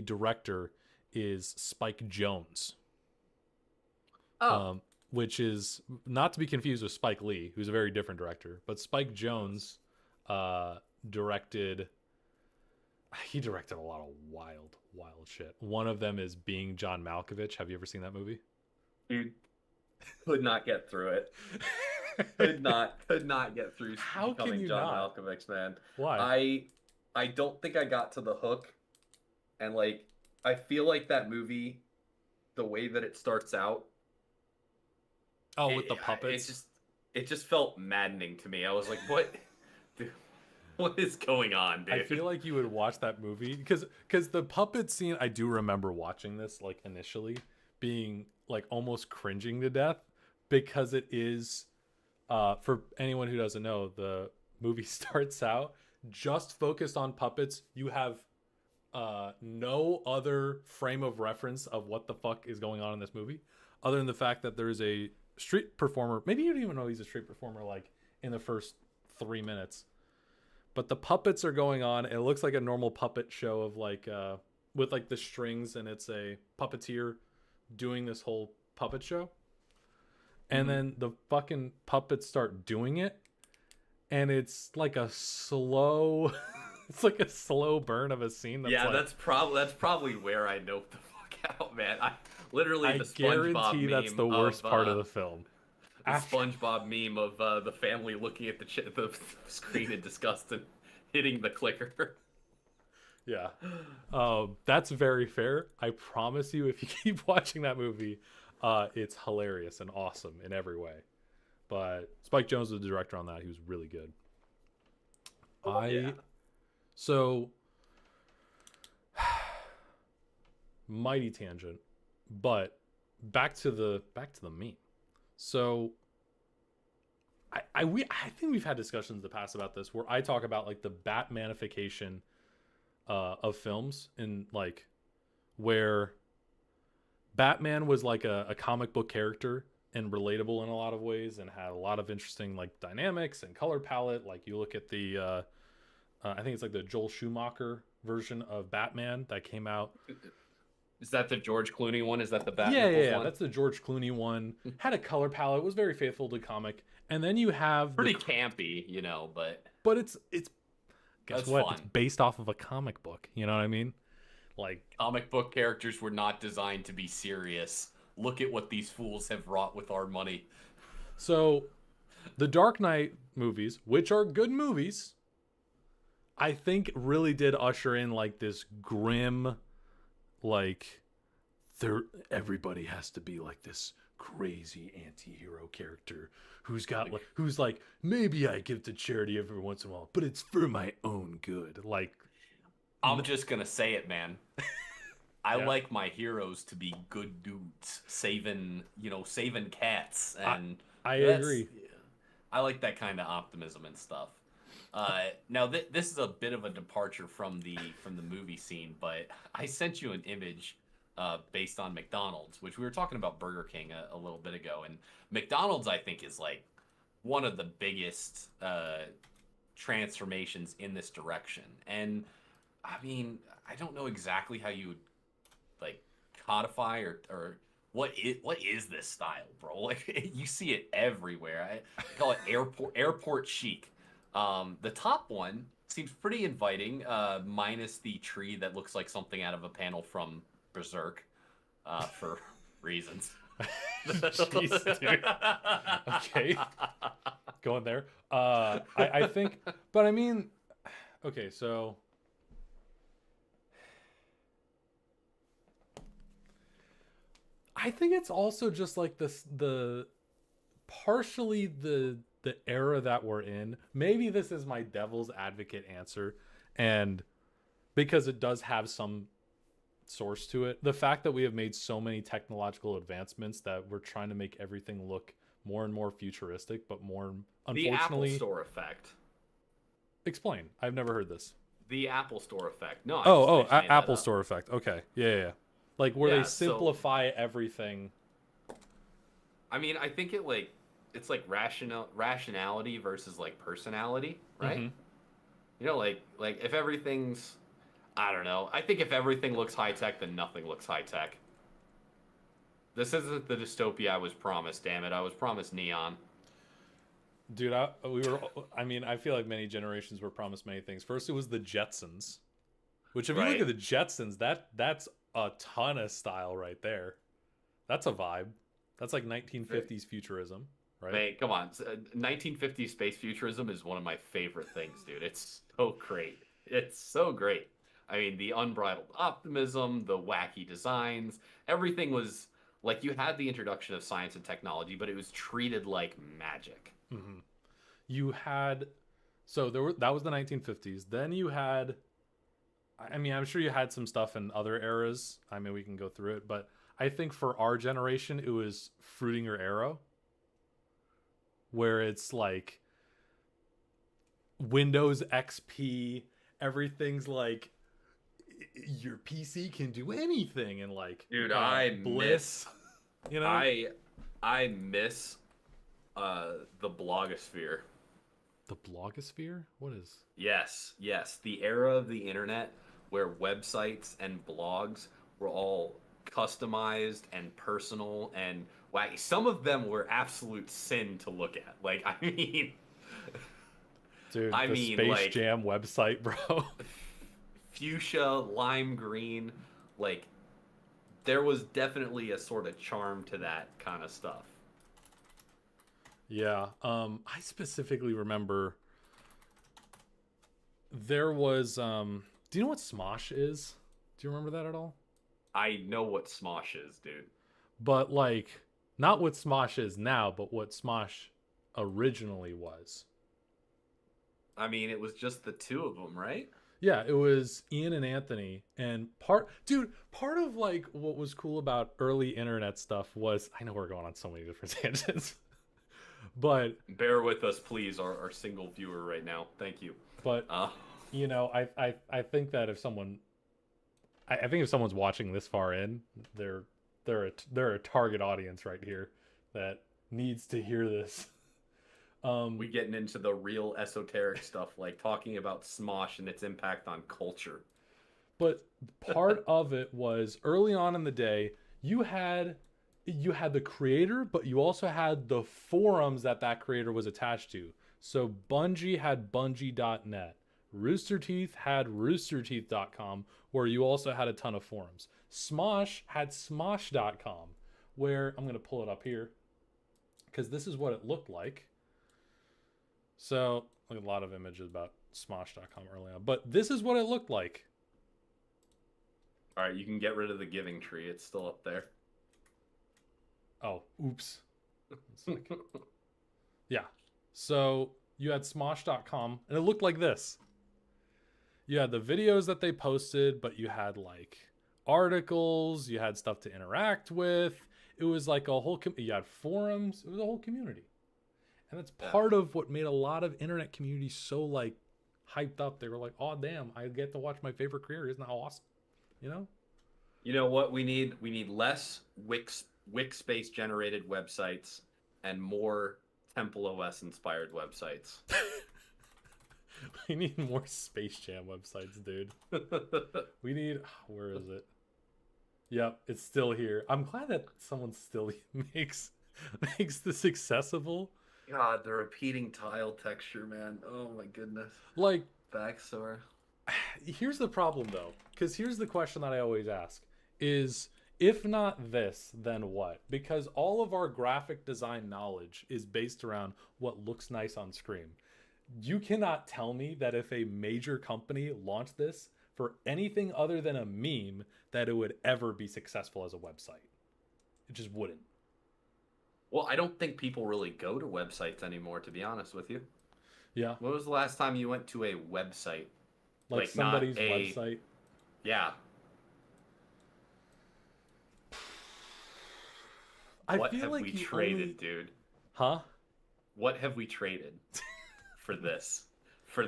director is Spike Jonze. Which is not to be confused with Spike Lee, who's a very different director. But Spike Jonze directed a lot of wild shit. One of them is Being John Malkovich. Have you ever seen that movie? Dude, could not get through it. could not get through becoming John Malkovich, man. Why? I don't think I got to the hook and like I feel like that movie, the way that it starts out, Oh, with the it, it puppets. just it just felt maddening to me. I was like, what, dude, what is going on, I dude? feel like you would watch that movie because the puppet scene. I do remember watching this like initially being like almost cringing to death because it is. For anyone who doesn't know, the movie starts out just focused on puppets. You have no other frame of reference of what the fuck is going on in this movie, other than the fact that there is a street performer. Maybe you don't even know he's a street performer like in the first 3 minutes. But the puppets are going on. It looks like a normal puppet show of like with like the strings, and it's a puppeteer doing this whole puppet show. And Mhm. then the fucking puppets start doing it, and it's like a slow it's like a slow burn of a scene that's Yeah, like that's probably where I nope the fuck out, man. I literally I the SpongeBob guarantee that's meme the of worst part of the film. the After SpongeBob meme of the family looking at the screen in disgust and hitting the clicker. yeah. That's very fair. I promise you if you keep watching that movie, it's hilarious and awesome in every way. But Spike Jonze was the director on that. He was really good. Yeah. I so mighty tangent, but back to the meme. So I think we've had discussions in the past about this where I talk about like the Batmanification of films, and like where Batman was like a comic book character and relatable in a lot of ways and had a lot of interesting like dynamics and color palette. Like you look at the I think it's like the Joel Schumacher version of Batman that came out. Is that the George Clooney one? Is that the Bat Yeah, yeah, Nipples yeah. one? That's the George Clooney one. Had a color palette, was very faithful to comic. And then you have Pretty campy, but but it's guess that's what? It's fun. based off of a comic book. You know what I mean? Like Comic book characters were not designed to be serious. Look at what these fools have wrought with our money. so the Dark Knight movies, which are good movies, I think really did usher in like this grim like there everybody has to be like this crazy anti-hero character who's like maybe I give to charity every once in a while, but it's for my own good. Like I'm just gonna say it, man. I yeah. like my heroes to be good dudes, saving cats, I and I that's agree. yeah, I like that kind of optimism and stuff. Now this is a bit of a departure from the movie scene, but I sent you an image based on McDonald's, which we were talking about Burger King a little bit ago, and McDonald's I think is like one of the biggest transformations in this direction, and I mean I don't know exactly how you would like codify or what is this style, bro? Like you see it everywhere. I call it airport chic. The top one seems pretty inviting, minus the tree that looks like something out of a panel from Berserk, for reasons. Jeez, dude. Okay, going there. I think, but I mean, okay, so I think it's also just like this the partially the era that we're in. Maybe this is my devil's advocate answer, and because it does have some source to it, the fact that we have made so many technological advancements that we're trying to make everything look more and more futuristic, but more The Apple unfortunately. Store effect. Explain. I've never heard this. The Apple Store effect. No, I just made that Apple up. Store effect. Okay, yeah, yeah, yeah. Like where they Yeah, so simplify everything. I mean, I think it's like rationality versus like personality, right? Mm-hmm. Like if everything's I don't know. I think if everything looks high tech, then nothing looks high tech. This isn't the dystopia I was promised, damn it. I was promised neon. Dude, I mean, I feel like many generations were promised many things. First, it was the Jetsons, which, if you look Right? at the Jetsons, that's a ton of style right there. That's a vibe. That's like 1950s futurism, right? Man, come on. 1950s space futurism is one of my favorite things, dude. It's so great. It's so great. I mean, the unbridled optimism, the wacky designs, everything was like you had the introduction of science and technology, but it was treated like magic. Hmm. You had, so there were, that was the 1950s. Then you had, I mean, I'm sure you had some stuff in other eras. I mean, we can go through it, but I think for our generation, it was Fruitinger Arrow, where it's like Windows XP, everything's like your PC can do anything, and like Dude, I Bliss, you know? I miss the blogosphere. The blogosphere? What is? Yes, yes, the era of the internet where websites and blogs were all customized and personal and wacky. Some of them were absolute sin to look at. Like, I mean, Dude, I the mean, Space like Jam website, bro. fuchsia, lime green, like there was definitely a sort of charm to that kind of stuff. Yeah. I specifically remember there was do you know what Smosh is? Do you remember that at all? I know what Smosh is, dude. But like not what Smosh is now, but what Smosh originally was. I mean, it was just the two of them, right? Yeah, it was Ian and Anthony, and part of like what was cool about early internet stuff was, I know we're going on so many different tangents, but Bear with us, please, our single viewer right now. Thank you. but Uh, you know, I think that if someone, I think if someone's watching this far in, they're a target audience right here that needs to hear this. we getting into the real esoteric stuff, like talking about Smosh and its impact on culture. But part of it was early on in the day, you had the creator, but you also had the forums that that creator was attached to. So Bungie had Bungie.net. Rooster Teeth had roosterteeth.com, where you also had a ton of forums. Smosh had smosh.com, where I'm going to pull it up here because this is what it looked like. So, like a lot of images about smosh.com early on, but this is what it looked like. All right, you can get rid of the giving tree. It's still up there. Oh, oops. Yeah. So you had smosh.com and it looked like this. You had the videos that they posted, but you had like articles, you had stuff to interact with. It was like a whole, you had forums, it was a whole community. And that's part of what made a lot of internet communities so like hyped up. They were like, oh, damn, I get to watch my favorite creator. Isn't that awesome? You know? You know what we need? We need less Wix space generated websites and more Temple OS inspired websites. We need more Space Jam websites, dude. We need, where is it? Yep, it's still here. I'm glad that someone still makes this accessible. God, the repeating tile texture, man. Oh my goodness. Like, Back sore. here's the problem though, because here's the question that I always ask is, if not this, then what? Because all of our graphic design knowledge is based around what looks nice on screen. You cannot tell me that if a major company launched this for anything other than a meme, that it would ever be successful as a website. It just wouldn't. Well, I don't think people really go to websites anymore, to be honest with you. Yeah. When was the last time you went to a website? Like somebody's website. Yeah. What have we traded, dude? Huh? What have we traded for this? For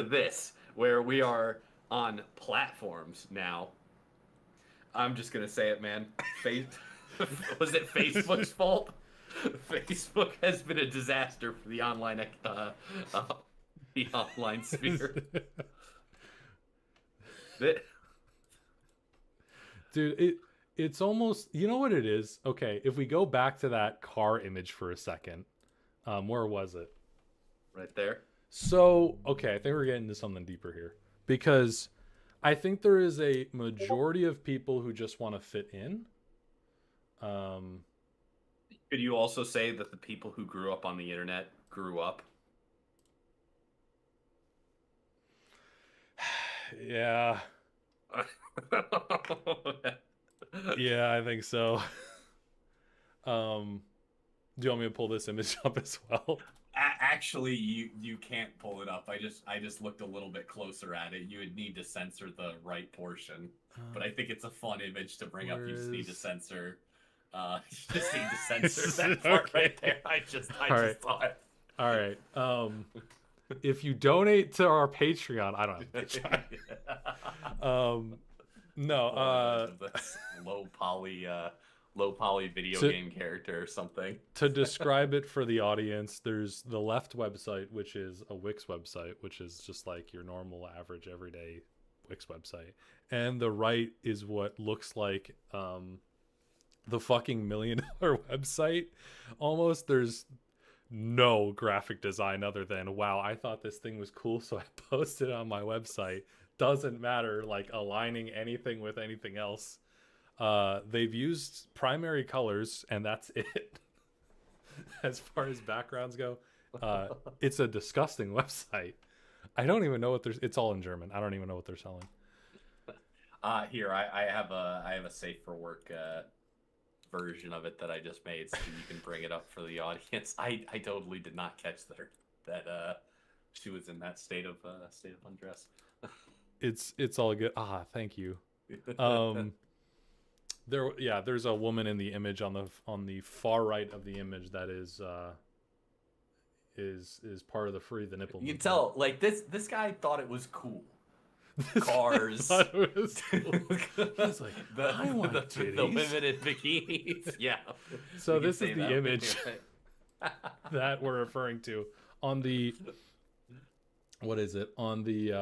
this, where we are on platforms now. I'm just gonna say it, man. Was it Facebook's fault? Facebook has been a disaster for the online sphere. Dude, it's almost, you know what it is? Okay, if we go back to that car image for a second, where was it? Right there. So, okay, I think we're getting into something deeper here, because I think there is a majority of people who just want to fit in. Could you also say that the people who grew up on the internet grew up? Yeah, Yeah, I think so. Do you want me to pull this image up as well? Actually, you can't pull it up. I just looked a little bit closer at it. You would need to censor the right portion, but I think it's a fun image to bring up. You just need to censor. You just need to censor that part Okay. right there. I just All right. saw it. All right. If you donate to our Patreon, I don't have a Patreon. No. Low poly video game character or something. To describe it for the audience, there's the left website, which is a Wix website, which is just like your normal, average, everyday Wix website, and the right is what looks like the fucking $1 million website. Almost, there's no graphic design other than, wow, I thought this thing was cool, so I posted it on my website. Doesn't matter like aligning anything with anything else. They've used primary colors, and that's it. As far as backgrounds go, it's a disgusting website. I don't even know what there's. It's all in German. I don't even know what they're selling. Here I have a safe for work version of it that I just made, so you can bring it up for the audience. I totally did not catch that she was in that state of undress. It's all good. Thank you. There's a woman in the image on the far right of the image that is part of the Free the Nipple. You can tell, like this guy thought it was cool. Cars. Thought it was cool. He's like, I want the titties. women in bikinis. Yeah. So this is the image that we're referring to on the. What is it on the?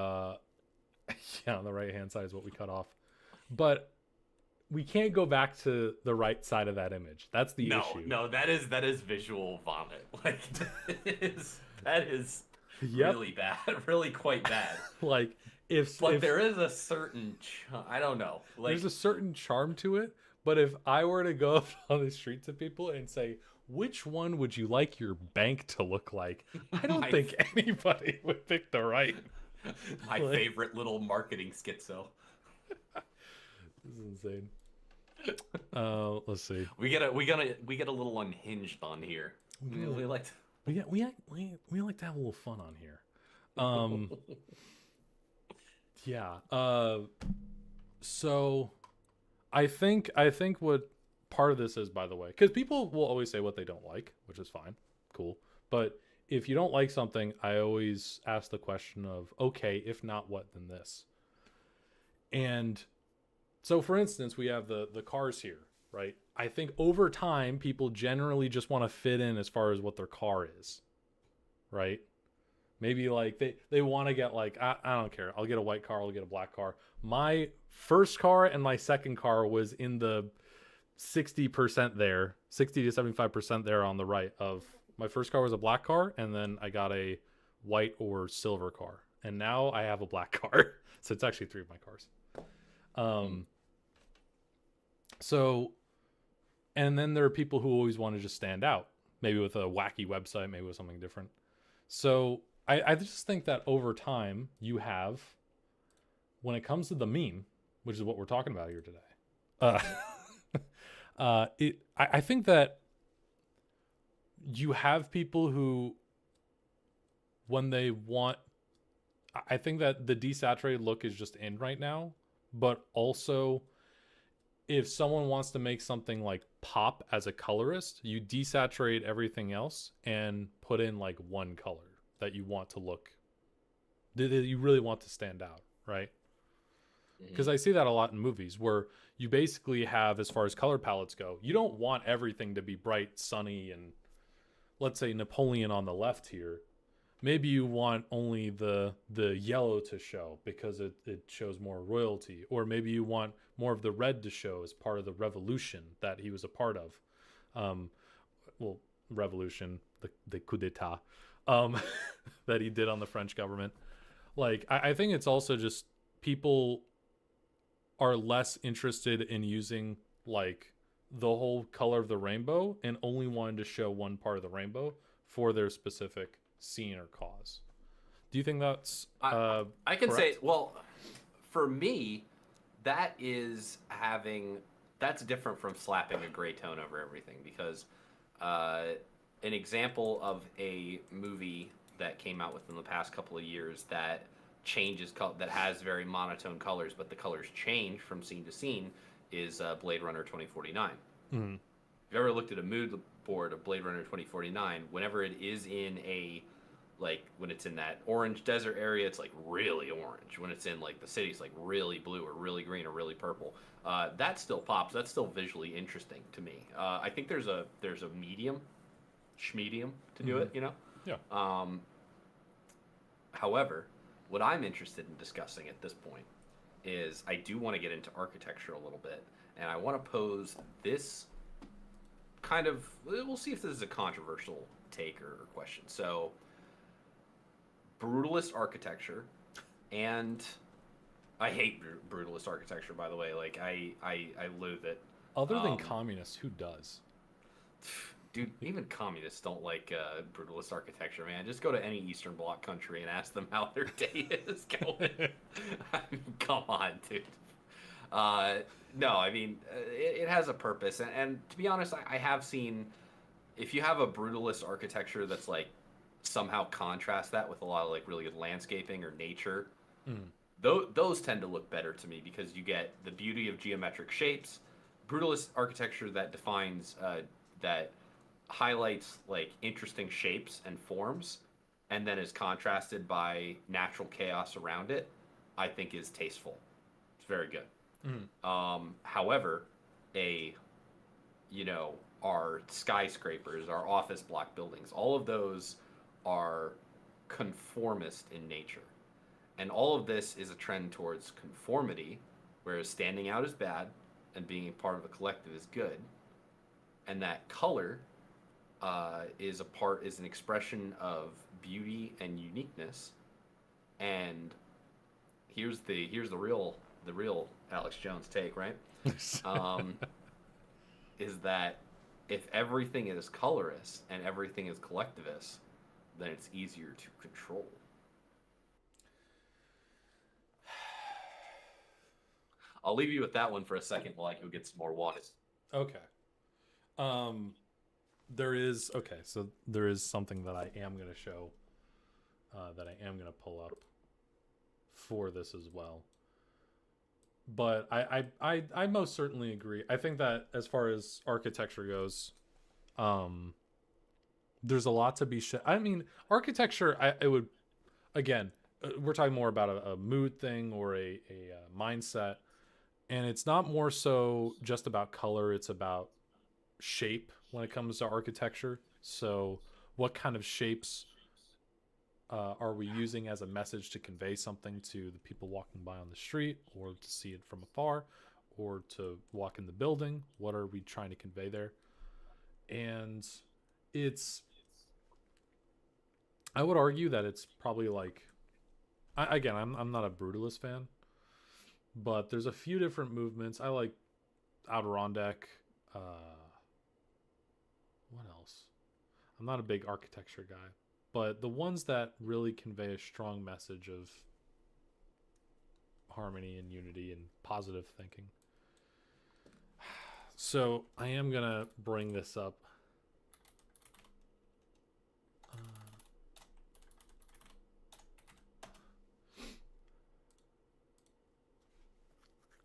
On the right hand side is what we cut off, but we can't go back to the right side of that image. That's the issue. No, that is visual vomit. Like that is really bad, really quite bad. Like if there is a certain I don't know. Like there's a certain charm to it, but if I were to go up on the street to people and say, which one would you like your bank to look like? I don't think anybody would pick the right. My favorite little marketing schizo. This is insane. Let's see. We get a little unhinged on here. We like to... we like to have a little fun on here. So I think what part of this is, by the way, because people will always say what they don't like, which is fine, cool. But if you don't like something, I always ask the question of, okay, if not what, then this. And so, for instance, we have the cars here, right? I think over time, people generally just want to fit in as far as what their car is, right? Maybe like they want to get like, I don't care. I'll get a white car. I'll get a black car. My first car and my second car was in the 60% there, 60 to 75% there on the right of my first car was a black car. And then I got a white or silver car. And now I have a black car. So it's actually 3 of my cars. So, and then there are people who always want to just stand out, maybe with a wacky website, maybe with something different. So I just think that over time you have, when it comes to the meme, which is what we're talking about here today, I think that you have people who, when they want, I think that the desaturated look is just in right now, but also if someone wants to make something like pop as a colorist, you desaturate everything else and put in like one color that you want to look, that you really want to stand out, right? Because I see that a lot in movies where you basically have, as far as color palettes go, you don't want everything to be bright, sunny, and let's say Napoleon on the left here. Maybe you want only the yellow to show because it shows more royalty. Or maybe you want more of the red to show as part of the revolution that he was a part of. Revolution, the coup d'etat that he did on the French government. Like, I think it's also just people are less interested in using like the whole color of the rainbow and only wanting to show one part of the rainbow for their specific scene or cause. Do you think that's I can correct? say, well, for me, that's different from slapping a gray tone over everything, because an example of a movie that came out within the past couple of years that that has very monotone colors, but the colors change from scene to scene, is Blade Runner 2049. Mm-hmm. If you ever looked at a mood board of Blade Runner 2049, whenever it is in when it's in that orange desert area, it's like really orange. When it's in like the city, it's like really blue or really green or really purple. That still pops. That's still visually interesting to me. I think there's a medium, schmedium to do it. Yeah. However, what I'm interested in discussing at this point is I do want to get into architecture a little bit, and I want to pose this kind of. We'll see if this is a controversial take or question. So, brutalist architecture, and I hate brutalist architecture, by the way. Like I loathe it. Other than communists, who does? Dude, even communists don't like brutalist architecture, man. Just go to any Eastern Bloc country and ask them how their day is going. I mean, come on, dude. No, I mean, it has a purpose. And to be honest, I have seen, if you have a brutalist architecture that's like somehow contrast that with a lot of like really good landscaping or nature, those tend to look better to me, because you get the beauty of geometric shapes. Brutalist architecture that defines, that highlights like interesting shapes and forms, and then is contrasted by natural chaos around it, I think is tasteful. It's very good. However, our skyscrapers, our office block buildings, all of those are conformist in nature. And all of this is a trend towards conformity, whereas standing out is bad and being part of a collective is good. And that color is an expression of beauty and uniqueness. And here's the real Alex Jones take, right? Is that if everything is colorist and everything is collectivist, then it's easier to control. I'll leave you with that one for a second while I go get some more water. Okay. There is something that I am going to show, that I am going to pull up for this as well. But I most certainly agree. I think that as far as architecture goes, there's a lot to be I mean, architecture, it would, again, we're talking more about a mood thing or a mindset. And it's not more so just about color. It's about shape when it comes to architecture. So what kind of shapes are we using as a message to convey something to the people walking by on the street, or to see it from afar, or to walk in the building? What are we trying to convey there? And I would argue that it's probably like, I'm not a brutalist fan, but there's a few different movements. I like Adirondack. What else? I'm not a big architecture guy, but the ones that really convey a strong message of harmony and unity and positive thinking. So I am going to bring this up.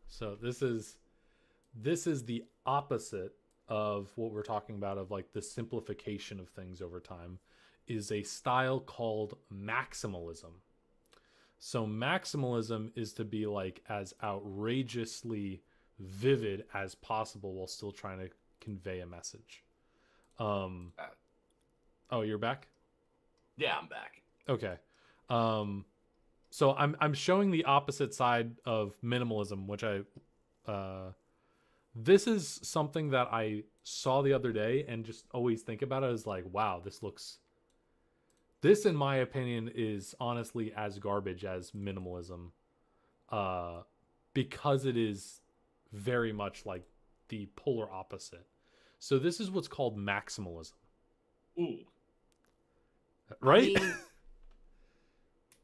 So this is the opposite of what we're talking about, of like the simplification of things over time, is a style called maximalism. So maximalism is to be like as outrageously vivid as possible while still trying to convey a message. Oh, you're back? Yeah, I'm back. Okay. So I'm showing the opposite side of minimalism, which this is something that I saw the other day and just always think about it as like, wow, this in my opinion is honestly as garbage as minimalism, because it is very much like the polar opposite. So this is what's called maximalism. Ooh. Right? I mean,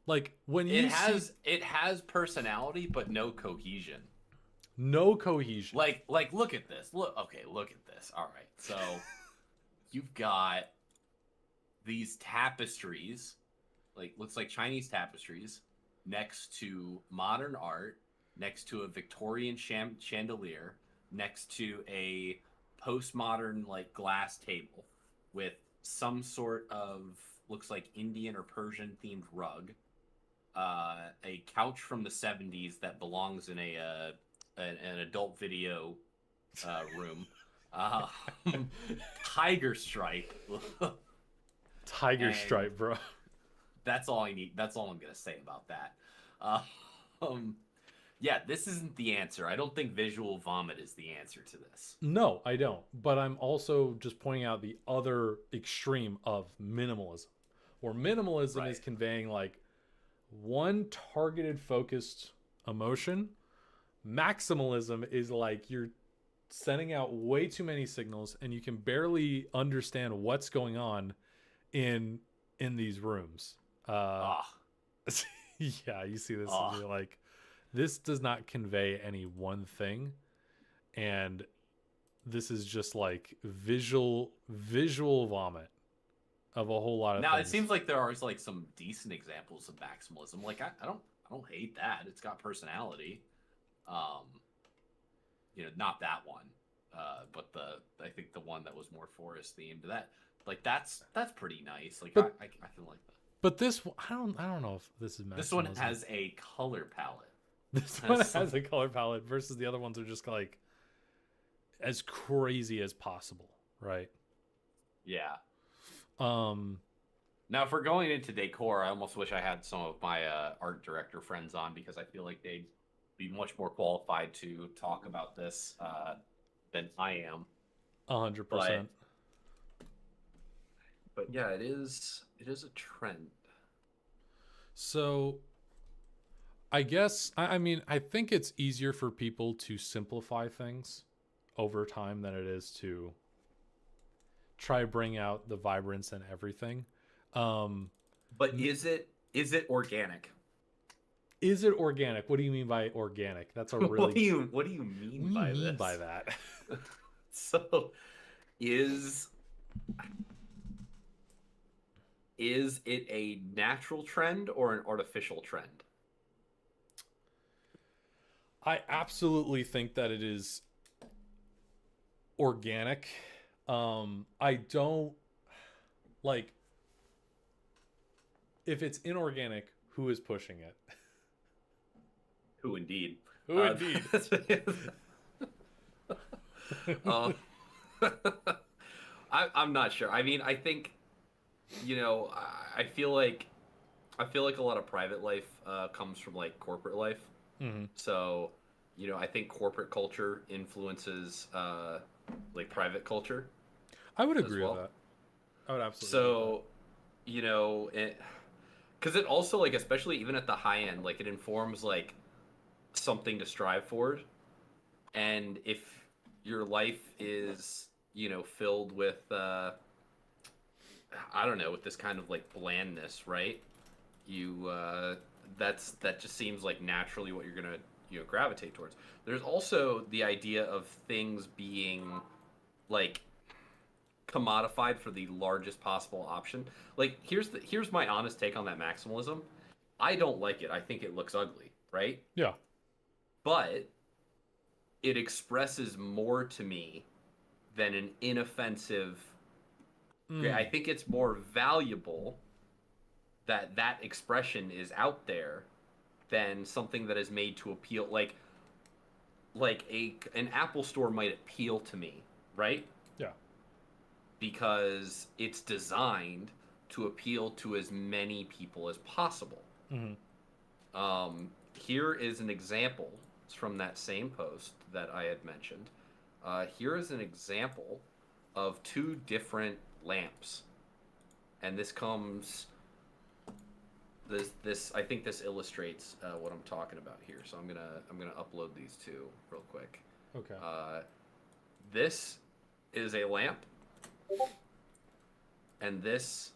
like when it has personality but no cohesion. No cohesion. Like look at this. Look at this. All right. So you've got these tapestries, like looks like Chinese tapestries, next to modern art, next to a Victorian chandelier, next to a postmodern like glass table with some sort of looks like Indian or Persian themed rug, a couch from the 70s that belongs in an adult video room, uh, tiger stripe. Tiger and stripe, bro. That's all I need. That's all I'm gonna say about that. Uh, um, yeah, this isn't the answer. I don't think visual vomit is the answer to this. No, I don't. But I'm also just pointing out the other extreme of minimalism, where minimalism is Right. conveying like one targeted, focused emotion. Maximalism is like you're sending out way too many signals, and you can barely understand what's going on in these rooms. Ah, Yeah, you see this, Ah. and you're like, this does not convey any one thing, and this is just like visual vomit of a whole lot of now things. it seems like there are like some decent examples of maximalism. Like I don't hate that. It's got personality. Not that one, but I think the one that was more forest themed. That's pretty nice. Like But- I can like that. But this, I don't know if this is maximalism. This one has a color palette. This has one some- has a color palette versus the other ones are just like as crazy as possible, right? Yeah. Um, Now, if we're going into decor, I almost wish I had some of my art director friends on because I feel like they'd be much more qualified to talk about this than I am. 100%. But yeah, it is a trend. So I guess I mean I think it's easier for people to simplify things over time than it is to try to bring out the vibrance and everything. But is it organic? Is it organic? What do you mean by organic? That's a really what do you mean what do you mean this? by that? So is it a natural trend or an artificial trend? I absolutely think that it is organic. I don't like if it's inorganic, who is pushing it? Who indeed? Who indeed? um, I'm not sure. I mean, I think, I feel like a lot of private life comes from like corporate life. Mm-hmm. So, I think corporate culture influences like private culture. I would as agree well. with that. I would absolutely. Agree with So, because it also like, especially even at the high end, like it informs like something to strive for. And if your life is, filled with, I don't know, with this kind of like blandness, right? That just seems like naturally what you're gonna, gravitate towards. There's also the idea of things being like commodified for the largest possible option. Like here's my honest take on that maximalism. I don't like it. I think it looks ugly, right? Yeah. But it expresses more to me than an inoffensive. I think it's more valuable that expression is out there than something that is made to appeal like an Apple store might appeal to me, right? Yeah. Because it's designed to appeal to as many people as possible. Mm-hmm. Here is an example from that same post that I had mentioned. Here is an example of two different lamps, and this comes. This I think this illustrates what I'm talking about here. So I'm gonna upload these two real quick. Okay. This is a lamp, and this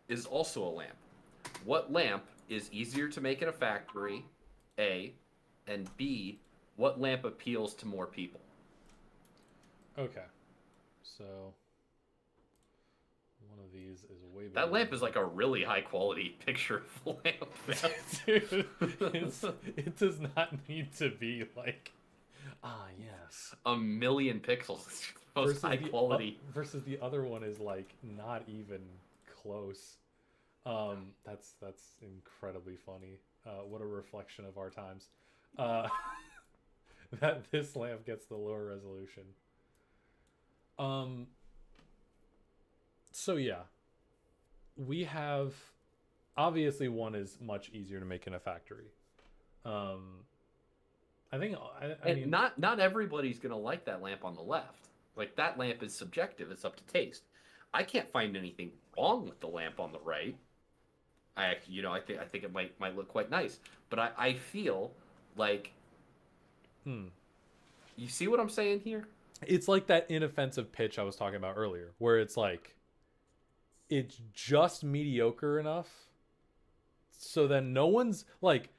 is also a lamp. What lamp is easier to make in a factory? A, and B, What lamp appeals to more people? Okay. So one of these is way better. That lamp is like a really high quality picture of a lamp. Dude, it does not need to be like, yes. A million pixels. It's the most high quality. Versus the other one is like not even close. That's incredibly funny. What a reflection of our times. That this lamp gets the lower resolution. So yeah, we have, obviously one is much easier to make in a factory. I think I mean, not everybody's gonna like that lamp on the left. Like that lamp is subjective; it's up to taste. I can't find anything wrong with the lamp on the right. I think it might look quite nice, but I feel like, you see what I'm saying here? It's like that inoffensive pitch I was talking about earlier, where it's like, it's just mediocre enough, so then no one's like,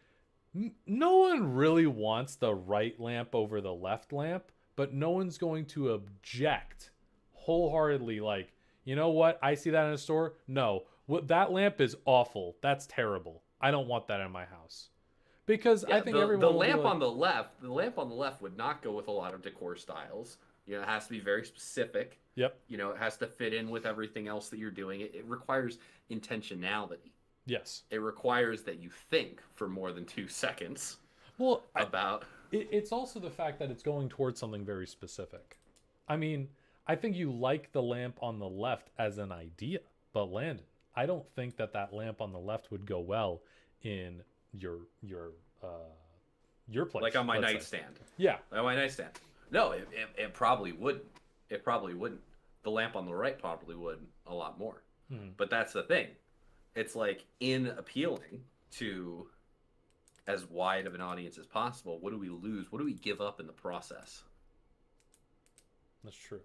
no one really wants the right lamp over the left lamp, but no one's going to object wholeheartedly. Like, you know what? I see that in a store. No, that lamp is awful. That's terrible. I don't want that in my house. Because I think everyone the lamp on the left would not go with a lot of decor styles. It has to be very specific. Yep. It has to fit in with everything else that you're doing. It requires intentionality. Yes. It requires that you think for more than 2 seconds. Well, it's also the fact that it's going towards something very specific. I mean, I think you like the lamp on the left as an idea, but Landon, I don't think that lamp on the left would go well in your place. Like on my nightstand. Yeah. On my nightstand. No, it probably wouldn't. It probably wouldn't. The lamp on the right probably would a lot more. But that's the thing. It's like, in appealing to as wide of an audience as possible, what do we lose? What do we give up in the process? That's true.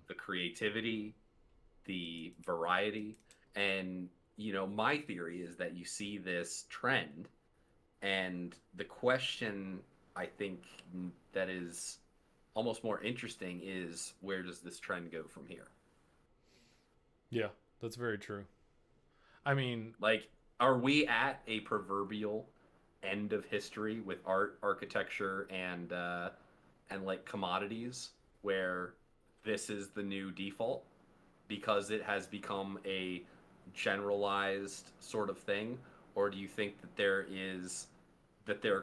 The creativity, the variety, and my theory is that you see this trend, and the question I think that is almost more interesting is, where does this trend go from here? Yeah, that's very true. I mean, like, are we at a proverbial end of history with art, architecture, and like commodities, where this is the new default because it has become a generalized sort of thing? Or do you think that there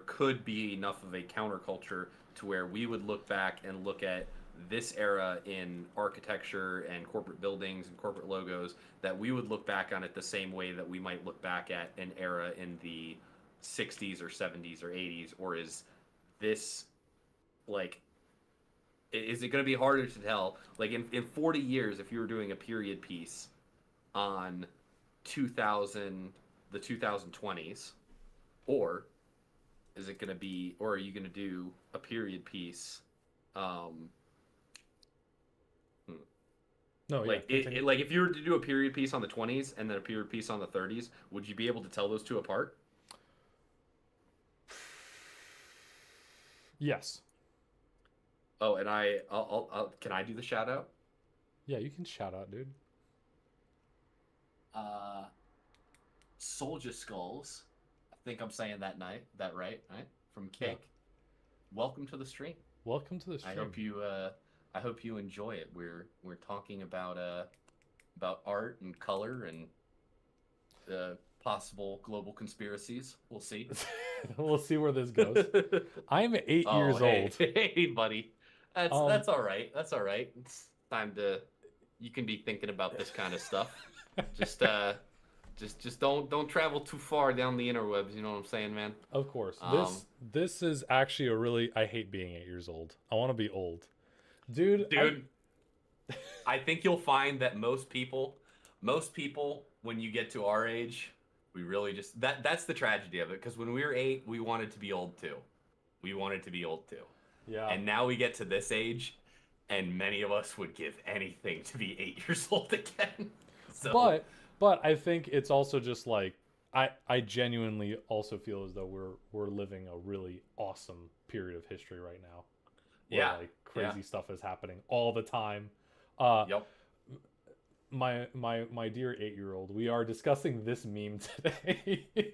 could be enough of a counterculture to where we would look back and look at this era in architecture and corporate buildings and corporate logos, that we would look back on it the same way that we might look back at an era in the 60s or 70s or 80s? Or is this, like, is it going to be harder to tell? Like, in 40 years, if you were doing a period piece on the 2020s, or is it going to be, or are you going to do a period piece? No, like, yeah, like, if you were to do a period piece on the 20s and then a period piece on the 30s, would you be able to tell those two apart? Yes. Oh, and I'll can I do the shout out? Yeah, you can shout out, dude. Soldier Skulls. I think I'm saying that right? From Kick. Yeah. Welcome to the stream. Welcome to the stream. I hope you enjoy it. We're talking about art and color and possible global conspiracies. We'll see. We'll see where this goes. I'm 8 years old. Hey, buddy. That's all right. That's all right. It's time to. You can be thinking about this kind of stuff. Just don't travel too far down the interwebs. You know what I'm saying, man? Of course. This is actually a really. I hate being 8 years old. I want to be old, dude. I think you'll find that most people, when you get to our age, we really just that's the tragedy of it. Because when we were 8, we wanted to be old too. Yeah. And now we get to this age, and many of us would give anything to be 8 years old again. So, But I think it's also just like, I genuinely also feel as though we're living a really awesome period of history right now, where Yeah. like crazy stuff is happening all the time. Uh, Yep. my dear 8-year-old, we are discussing this meme today.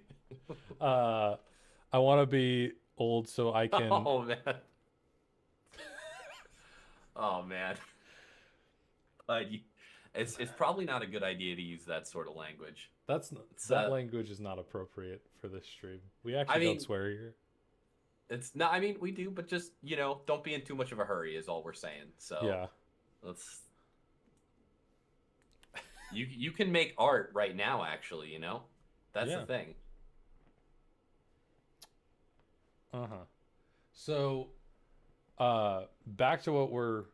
I want to be old so I can. Oh man. Oh man. It's probably not a good idea to use that sort of language. That language is not appropriate for this stream. We I actually mean, don't swear here. it's not. I mean, we do, but just don't be in too much of a hurry. Is all we're saying. So Yeah. let's. You can make art right now. Actually, that's Yeah. the thing. Uh-huh. So, back to what we're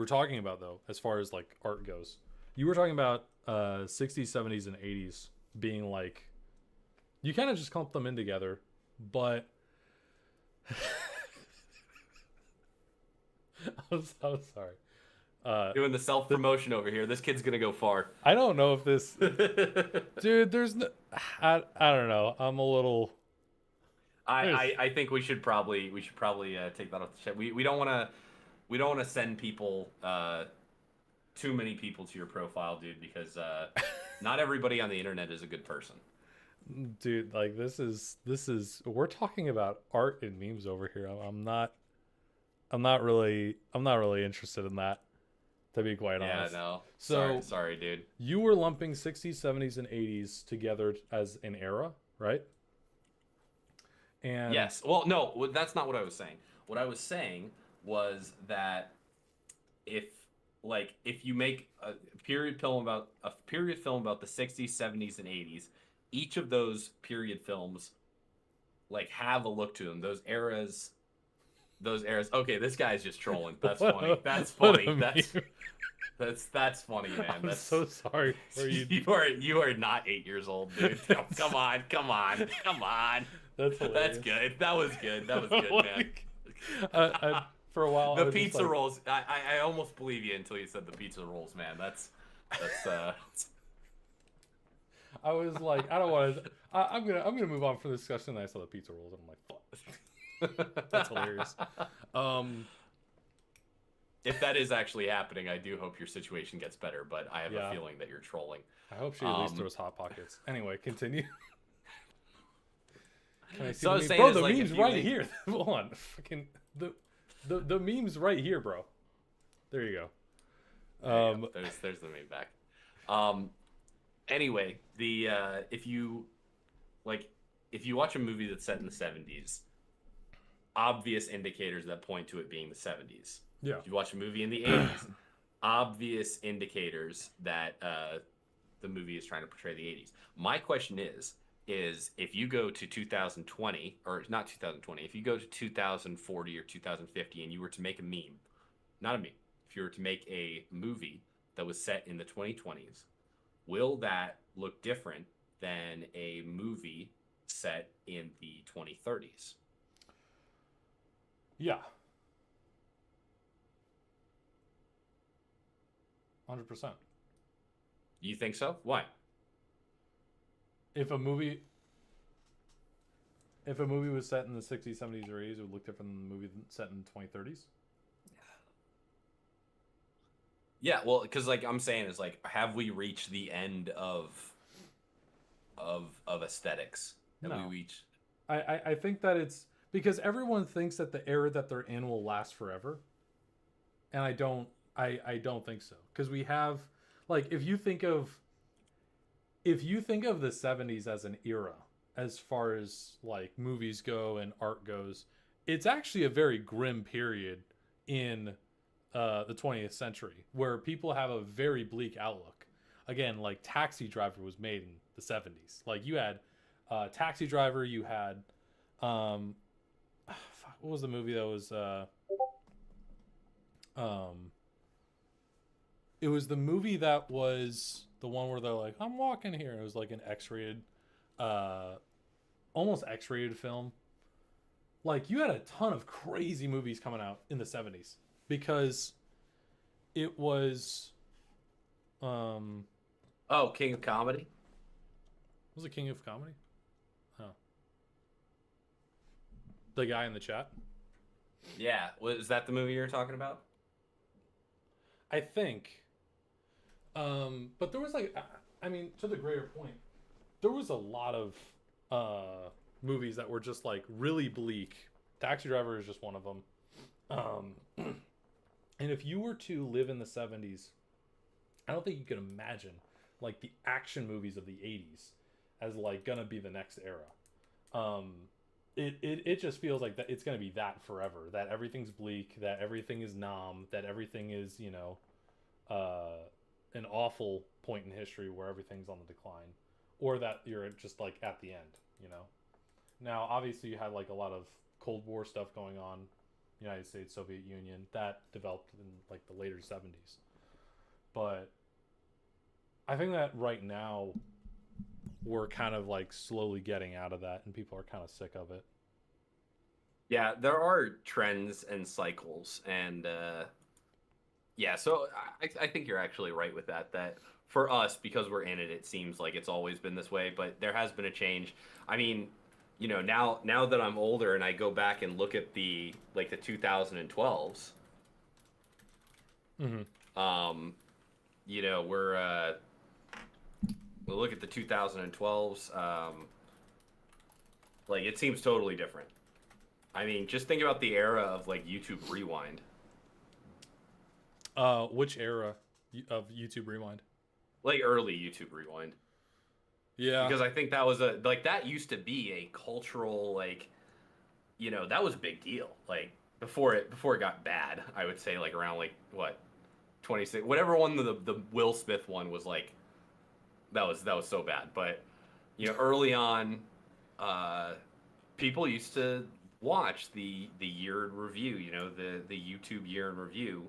talking about though, as far as like art goes. You were talking about 60s, 70s, and 80s being like, you kind of just clump them in together, but I'm so sorry. Doing the self promotion over here. This kid's gonna go far. I don't know if this, dude. There's no, I don't know. I'm a little. I think we should probably take that off the chat. We don't want to send people too many people to your profile, dude, because not everybody on the internet is a good person. Dude, like this is we're talking about art and memes over here. I'm not really interested in that, to be quite honest. Yeah, no. So sorry, dude. You were lumping 60s, 70s, and 80s together as an era, right? And yes. Well, no, that's not what I was saying. What I was saying was that if you make a period film about the 60s, 70s, and 80s, each of those period films like have a look to them. Those eras. Okay, this guy's just trolling. That's funny. That's funny. That's funny, man. I'm so sorry for you. You are not 8 years old, dude. Come on. That's hilarious. That's good. That was good, man. For a while, The pizza rolls. I almost believe you until you said the pizza rolls, man. That's I was like, I don't want to. I'm gonna move on from the discussion. And I saw the pizza rolls, and I'm like, fuck. That's hilarious. If that is actually happening, I do hope your situation gets better. But I have a feeling that you're trolling. I hope she at least throws hot pockets. Anyway, continue. Can I see So I the was meme? saying Bro, is, the like, meme's if you right make- here. Hold on, fucking the meme's right here, bro. There you go. There you go. There's the meme back. Anyway, the if you watch a movie that's set in the 70s, obvious indicators that point to it being the 70s. Yeah. If you watch a movie in the 80s, obvious indicators that the movie is trying to portray the 80s. My question is if you go to 2020, or not 2020, if you go to 2040 or 2050 and you were to make a meme, not a meme, if you were to make a movie that was set in the 2020s, will that look different than a movie set in the 2030s? Yeah. 100%. You think so? Why? If a movie was set in the 60s, 70s, or 80s, it would look different than the movie set in the 2030s. Yeah, well, because like I'm saying is like, have we reached the end of aesthetics? Have No. we reached? I think that it's because everyone thinks that the era that they're in will last forever, and I don't think so, because we have, like, if you think of the 70s as an era as far as like movies go and art goes, it's actually a very grim period in the 20th century where people have a very bleak outlook. Again, like Taxi Driver was made in the 70s. Like you had Taxi Driver, you had what was the movie that was it was the movie that was the one where they're like, I'm walking here. It was like an X-rated almost X-rated film. Like you had a ton of crazy movies coming out in the 70s because it was King of Comedy. Was it King of Comedy? Oh. The guy in the chat? Yeah, was that the movie you were talking about? I think. But there was like, I mean, to the greater point, there was a lot of movies that were just like really bleak. Taxi Driver is just one of them. And if you were to live in the 70s, I don't think you could imagine like the action movies of the 80s as like gonna be the next era. It just feels like that it's gonna be that forever. That everything's bleak, that everything is nom, that everything is, you know, an awful point in history where everything's on the decline, or that you're just like at the end, you know. Now obviously you had like a lot of Cold War stuff going on, United States, Soviet Union, that developed in like the later 70s. But I think that right now we're kind of like slowly getting out of that, and people are kind of sick of it. Yeah, there are trends and cycles, and yeah, so I think you're actually right with that. That for us, because we're in it, it seems like it's always been this way, but there has been a change. I mean, you know, now that I'm older and I go back and look at the 2012s, you know, we'll look at the 2012s, like it seems totally different. I mean, just think about the era of like YouTube Rewind. Which era of YouTube Rewind? Like early YouTube Rewind. Yeah. Because I think that was that used to be a cultural, like, you know, that was a big deal. Like before it got bad, I would say like around like what 26, whatever one the Will Smith one was, like that was so bad. But you know, early on, people used to watch the year in review, you know, the YouTube year in review.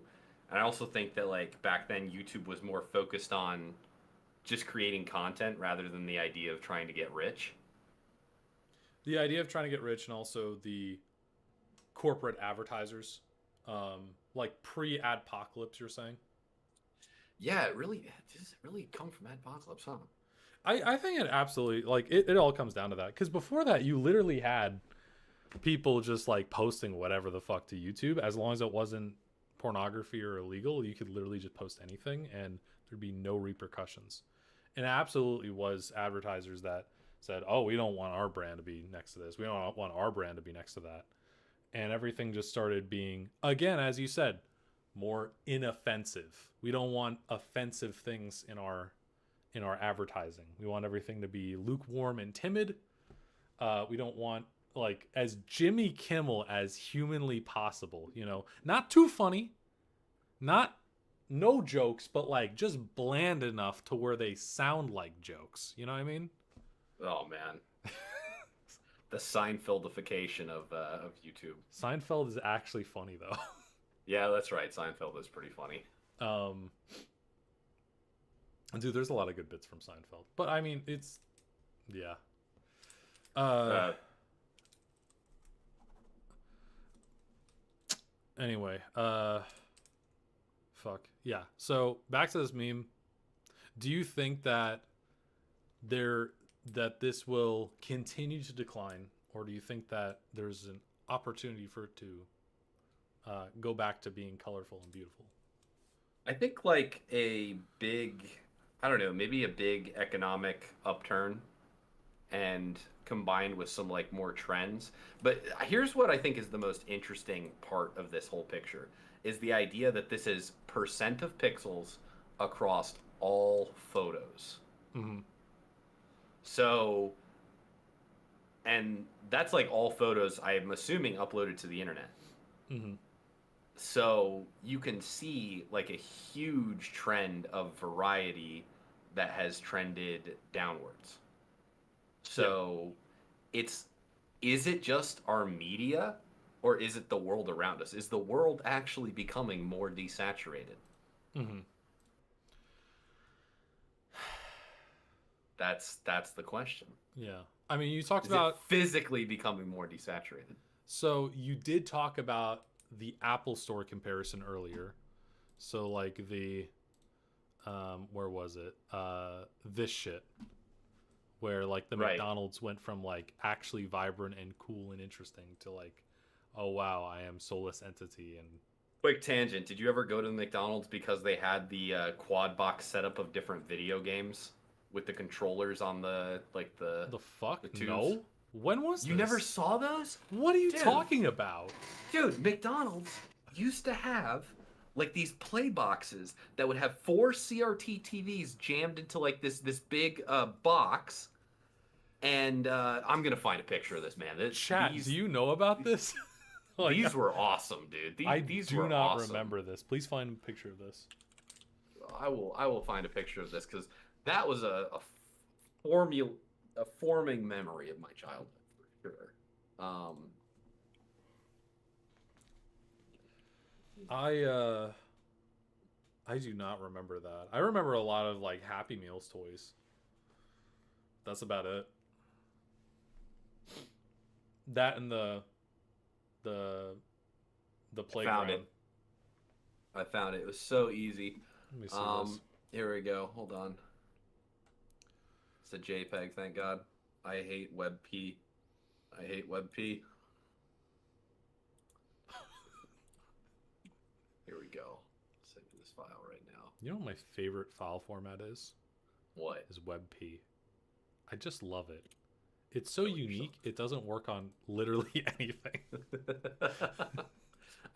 And I also think that like back then YouTube was more focused on just creating content rather than the idea of trying to get rich. The idea of trying to get rich, and also the corporate advertisers, like pre-adpocalypse, you're saying? Yeah, it really come from Adpocalypse, huh? I think it absolutely, like, it all comes down to that. Because before that, you literally had people just, like, posting whatever the fuck to YouTube. As long as it wasn't pornography or illegal, you could literally just post anything, and there'd be no repercussions. And it absolutely was advertisers that said, oh, we don't want our brand to be next to this. We don't want our brand to be next to that. And everything just started being, again, as you said, more inoffensive. We don't want offensive things in our advertising. We want everything to be lukewarm and timid. We don't want, like, as Jimmy Kimmel as humanly possible, you know, not too funny, no jokes, but like just bland enough to where they sound like jokes. You know what I mean? Oh man, the Seinfeldification of YouTube. Seinfeld is actually funny though. Yeah, that's right. Seinfeld is pretty funny. Dude, there's a lot of good bits from Seinfeld, but I mean, it's yeah. Anyway, fuck yeah. So back to this meme. Do you think that this will continue to decline, or do you think that there's an opportunity for it to go back to being colorful and beautiful? I think like a big, I don't know, maybe a big economic upturn, and combined with some like more trends. But here's what I think is the most interesting part of this whole picture is the idea that this is percent of pixels across all photos. Mm-hmm. So, and that's like all photos, I'm assuming, uploaded to the internet. Mm-hmm. So you can see like a huge trend of variety that has trended downwards. So is it just our media, or is it the world around us? Is the world actually becoming more desaturated? Mm-hmm. That's the question. Yeah. I mean, you talked Is about it physically becoming more desaturated? So you did talk about the Apple Store comparison earlier. So like the where was it? This shit. where like the Right. McDonald's went from like actually vibrant and cool and interesting to like, oh wow, I am soulless entity. And Quick tangent. Did you ever go to the McDonald's because they had the quad box setup of different video games with the controllers on the the fuck? The tubes. No. When was You this? never saw those? What are you Dude. talking about? Dude, McDonald's used to have like these play boxes that would have 4 CRT TVs jammed into like this big box. And I'm gonna find a picture of this, man. Chat, These, do you know about this? Like, these were awesome, dude. These do were not awesome. remember this. Please find a picture of this. I will find a picture of this because that was a forming memory of my childhood for sure. I do not remember that. I remember a lot of like Happy Meals toys. That's about it. That and the playground. I found it. It was so easy. Let me see this. Here we go. Hold on. It's a JPEG, thank God. I hate WebP. I hate WebP. Here we go. Save this file right now. You know what my favorite file format is? What? Is WebP. I just love it. It's so Kill unique. It doesn't work on literally anything.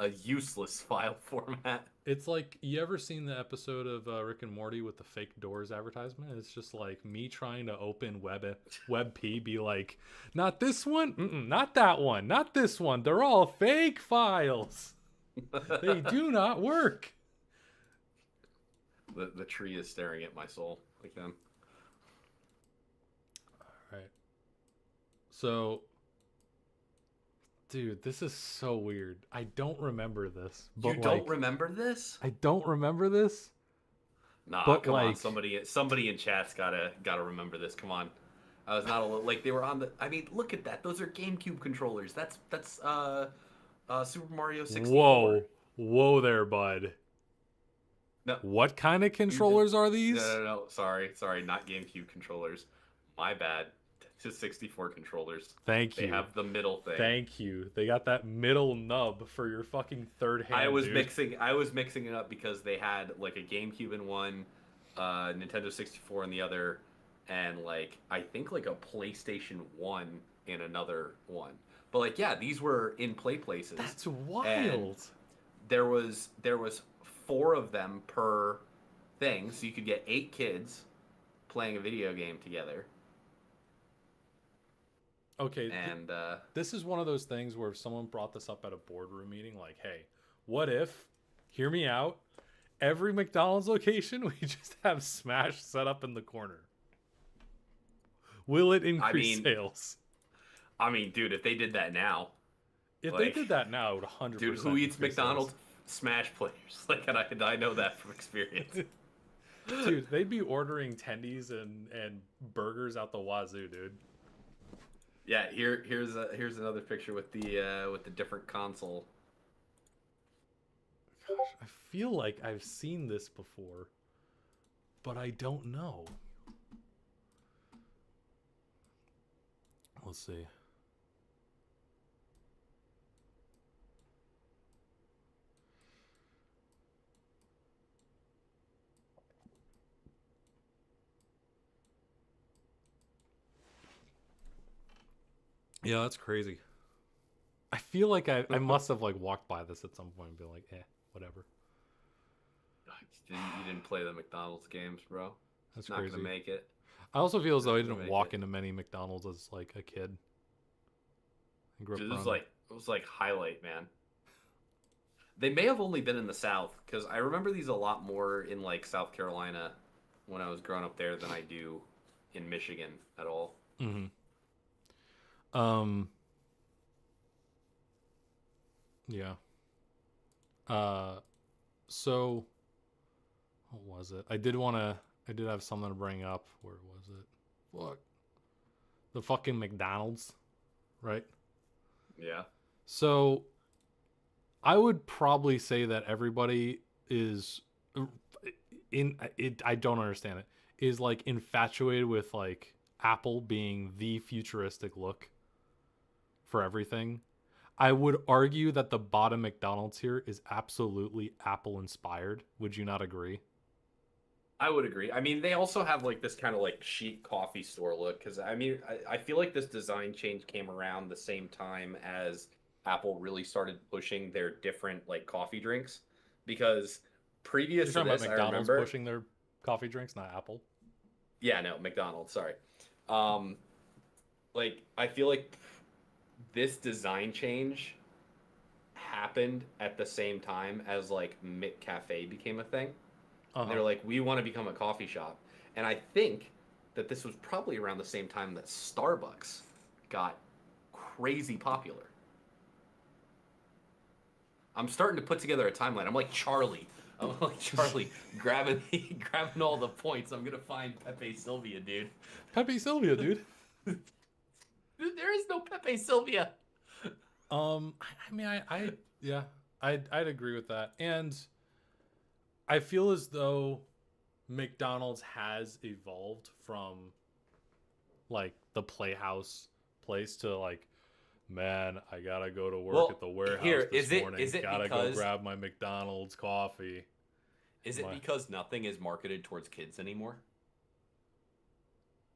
A useless file format. It's like, you ever seen the episode of Rick and Morty with the fake doors advertisement? It's just like me trying to open WebP, be like, not this one, not that one, not this one. They're all fake files. They do not work. The tree is staring at my soul like them. All right. So, dude, this is so weird. I don't remember this. But You don't remember this? I don't remember this. Nah, But, come on. like- Somebody in chat's gotta remember this. Come on. I was not like they were on the. I mean, look at that. Those are GameCube controllers. That's Super Mario 64. Whoa there, bud. No. What kind of controllers are these? No. Sorry. Not GameCube controllers. My bad. Just 64 controllers. Thank you. They have the middle thing. Thank you. They got that middle nub for your fucking third hand. I was dude. mixing it up because they had like a GameCube in one, Nintendo 64 in the other, and like I think like a PlayStation 1 in another one. But like yeah, these were in play places. That's wild. There was 4 of them per thing, so you could get 8 kids playing a video game together. Okay, And this is one of those things where if someone brought this up at a boardroom meeting, like, hey, what if, hear me out, every McDonald's location, we just have Smash set up in the corner? Will it increase sales? I mean, dude, if they did that now, If like, they did that now, it would 100%. dude, who eats increase McDonald's? Smash players. Like, and I know that from experience. sales. Dude, they'd be ordering tendies and burgers out the wazoo, dude. Yeah, here's another picture with the different console. Gosh, I feel like I've seen this before, but I don't know. Let's see. Yeah, that's crazy. I feel like I must have like walked by this at some point and be like, whatever. You didn't play the McDonald's games, bro. That's Not crazy. gonna make it. I also feel as though I Not gonna didn't make walk it. into many McDonald's as like a kid. I grew up It around- was like highlight, man. They may have only been in the South because I remember these a lot more in like South Carolina when I was growing up there than I do in Michigan at all. Mm-hmm. Yeah. So what was it? I did have something to bring up. Where was it? Fuck. The fucking McDonald's, right? Yeah. So I would probably say that everybody is in it. I don't understand it. Is like infatuated with like Apple being the futuristic look for everything, I would argue that the bottom McDonald's here is absolutely Apple inspired. Would you not agree? I would agree. I mean, they also have like this kind of like chic coffee store look because I mean, I feel like this design change came around the same time as Apple really started pushing their different like coffee drinks because previous You're to talking this, about I McDonald's remember. pushing their coffee drinks, not Apple. Yeah, no, McDonald's. Sorry. Um, like I feel like this design change happened at the same time as like McCafe became a thing. And they were like, we want to become a coffee shop. And I think that this was probably around the same time that Starbucks got crazy popular. I'm starting to put together a timeline. I'm like Charlie. grabbing grabbing all the points. I'm gonna find Pepe Sylvia, dude. Pepe Sylvia, dude. Dude, there is no Pepe Sylvia. I mean, yeah, I'd agree with that. And I feel as though McDonald's has evolved from like the Playhouse place to like, man, I gotta go to work at the warehouse this morning. Gotta go grab my McDonald's coffee. Is it because nothing is marketed towards kids anymore?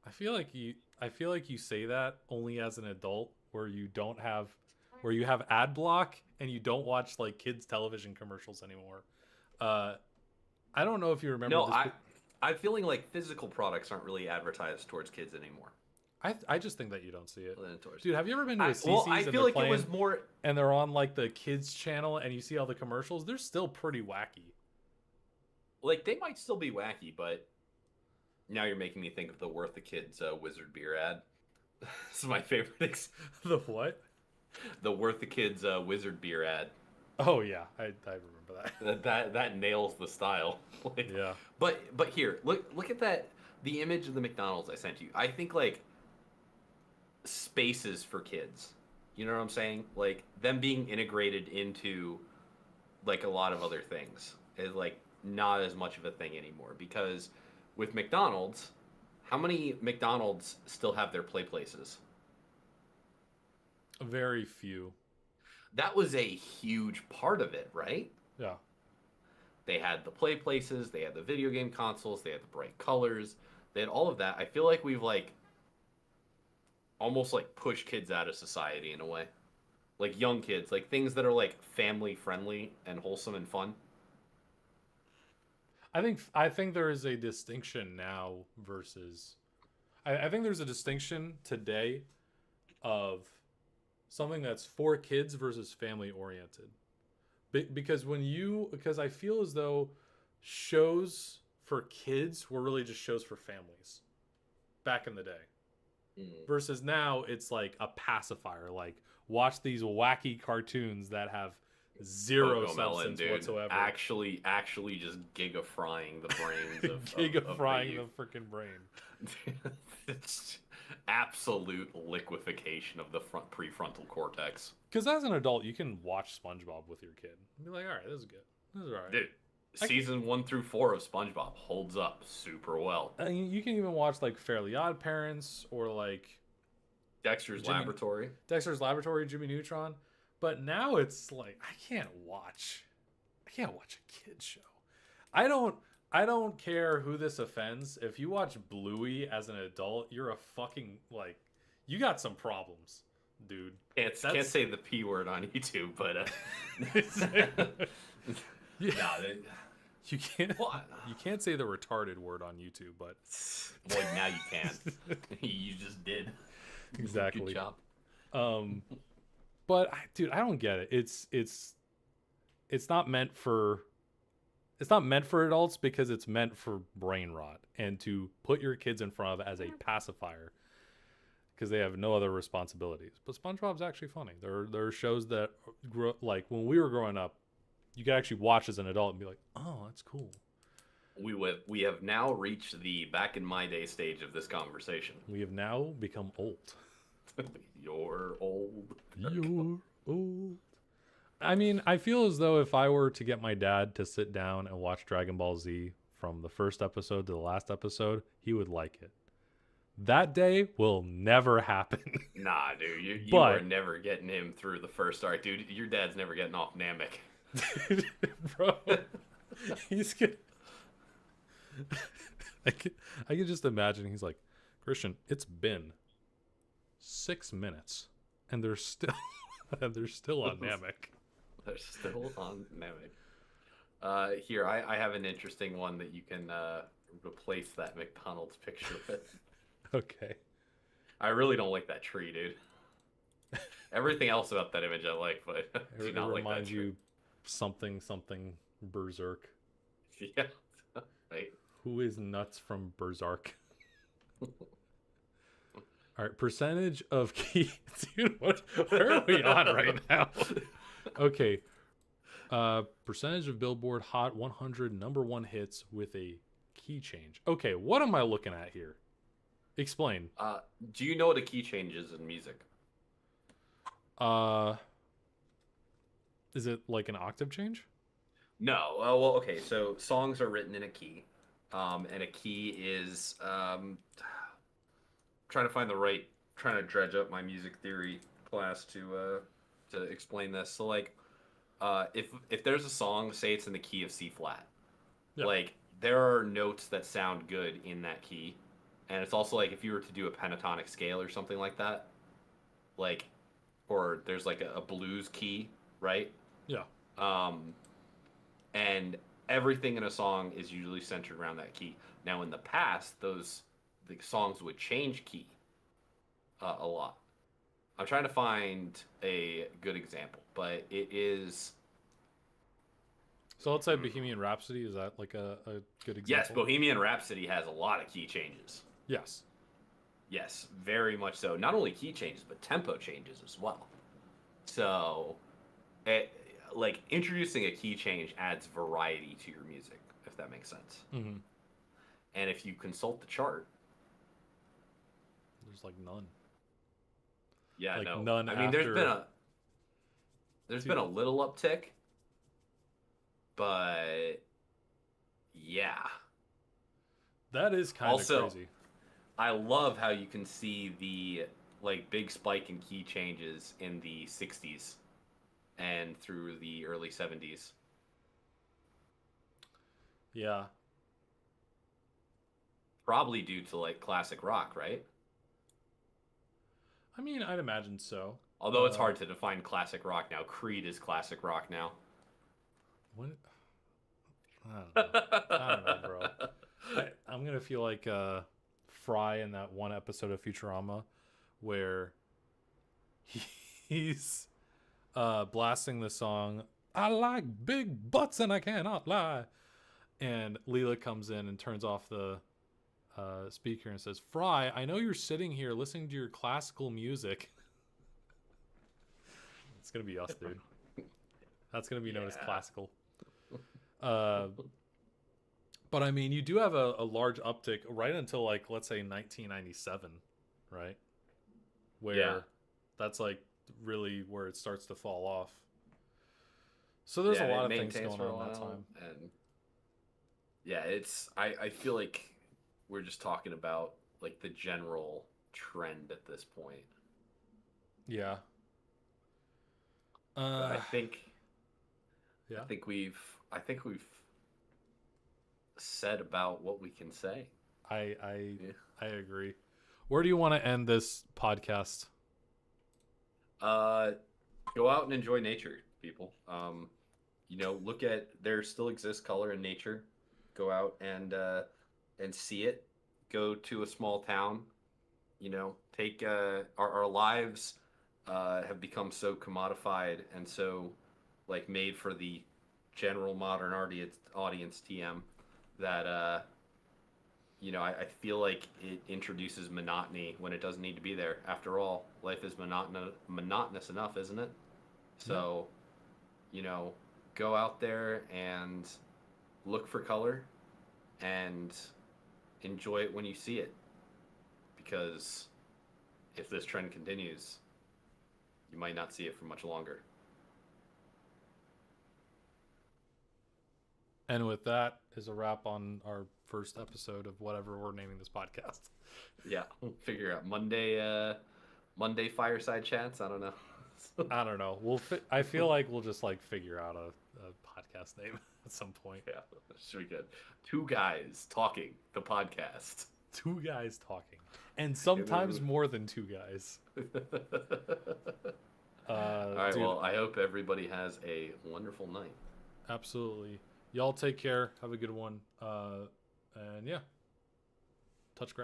I feel like you say that only as an adult where you have ad block and you don't watch like kids television commercials anymore. I don't know if you remember. No, I'm feeling like physical products aren't really advertised towards kids anymore. I just think that you don't see it. Dude, have you ever been to a CC's I feel like it was more, and they're on like the kids channel and you see all the commercials? They're still pretty wacky. Like they might still be wacky, but now you're making me think of the Worth the Kids Wizard beer ad. This is my favorite. The what? The Worth the Kids Wizard beer ad. Oh yeah, I remember that. That nails the style. Like, yeah. But here, look at that. The image of the McDonald's I sent you. I think like spaces for kids. You know what I'm saying? Like them being integrated into like a lot of other things is like not as much of a thing anymore because with McDonald's, how many McDonald's still have their play places? Very few. That was a huge part of it, right? Yeah. They had the play places, they had the video game consoles, they had the bright colors, they had all of that. I feel like we've like almost like pushed kids out of society in a way. Like young kids, like things that are like family friendly and wholesome and fun. I think there is a distinction now versus I think there's a distinction today of something that's for kids versus family oriented. Because I feel as though shows for kids were really just shows for families back in the day. Versus now it's like a pacifier, like watch these wacky cartoons that have zero substance whatsoever. Actually just giga-frying the brains of giga-frying the freaking brain. It's absolute liquefaction of the prefrontal cortex. Because as an adult, you can watch SpongeBob with your kid and be like, all right, this is good. This is all right. Dude, season 1 through 4 of SpongeBob holds up super well. I mean, you can even watch like Fairly Odd Parents or like Dexter's Laboratory, Jimmy Neutron. But now it's like I can't watch a kid show. I don't care who this offends. If you watch Bluey as an adult, you're a fucking like you got some problems, dude. Can't say the P word on YouTube, but you can't say the retarded word on YouTube, but boy, now you can. You just did. Exactly. Good job. But dude, I don't get it. It's not meant for adults because it's meant for brain rot and to put your kids in front of as a pacifier because they have no other responsibilities. But SpongeBob's actually funny. There are shows that like when we were growing up, you could actually watch as an adult and be like, "Oh, that's cool." We have now reached the back in my day stage of this conversation. We have now become old. You're old. You're old. I mean, I feel as though if I were to get my dad to sit down and watch Dragon Ball Z from the first episode to the last episode, he would like it. That day will never happen. Nah, dude, you But- are never getting him through the first arc, dude. Your dad's never getting off Namek. Bro, he's gonna... I can just imagine he's like, Christian, it's been 6 minutes and they're still they're still on Namek. They're still on Namek. Here, I have an interesting one that you can replace that McDonald's picture with. Okay. I really don't like that tree, dude. Everything else about that image I like, but I do It not like that reminds tree. you something Berserk. Yeah. Right. Who is nuts from Berserk? All right, percentage of key. Dude, where are we on right now? Okay. Percentage of Billboard Hot 100 #1 hits with a key change. Okay, what am I looking at here? Explain. Do you know what a key change is in music? Is it like an octave change? No. Well, okay. So songs are written in a key, and a key is trying to find the right. Trying to dredge up my music theory class to explain this. So like, if there's a song, say it's in the key of C flat, Yeah. like there are notes that sound good in that key, and it's also like if you were to do a pentatonic scale or something like that, like, or there's like a blues key, right? Yeah. And everything in a song is usually centered around that key. Now, in the past, the songs would change key a lot. I'm trying to find a good example, but it is. So let's say Bohemian Rhapsody. Is that like a good example? Yes, Bohemian Rhapsody has a lot of key changes. Yes. Yes, very much so. Not only key changes, but tempo changes as well. So, like introducing a key change adds variety to your music, if that makes sense. Mm-hmm. And if you consult the chart, There's like none. yeah, Like no. none I mean, after- there's been a little uptick, but yeah. That is kind of Also- crazy. I love how you can see the like big spike in key changes in the 60s and through the early 70s. Yeah. Probably due to like classic rock, right? I mean, I'd imagine so. Although it's hard to define classic rock now. Creed is classic rock now. What? I don't know, bro. I'm gonna feel like Fry in that one episode of Futurama where he's blasting the song "I like big butts and I cannot lie," and Leela comes in and turns off the speaker and says, "Fry, I know you're sitting here listening to your classical music." It's gonna be us, dude. That's gonna be known as Yeah. classical. But I mean, you do have a large uptick right until like let's say 1997, right? Where Yeah. that's like really where it starts to fall off. So there's a Yeah, lot it of things maintains going for a on that while, time. And yeah, it's I feel like we're just talking about like the general trend at this point. Yeah. But I Yeah. think we've said about what we can say. I Yeah. I agree. Where do you want to end this podcast? Go out and enjoy nature, people. Look at there still exists color in nature. Go out and see it. Go to a small town. Take our lives have become so commodified and so like made for the general modern audience TM that I feel like it introduces monotony when it doesn't need to be there. After all, life is monotonous enough, isn't it? So, go out there and look for color and enjoy it when you see it. Because if this trend continues, you might not see it for much longer. And with that is a wrap on our first episode of whatever we're naming this podcast. Yeah, we'll figure out Monday fireside chats. I don't know. I don't know. I feel like we'll just like figure out a podcast name at some point. Yeah, should be good. Two guys talking, the podcast. Two guys talking, and sometimes more than two guys. All right. Dude, Well, I hope everybody has a wonderful night. absolutely. Y'all take care. Have a good one. And yeah, touch grass.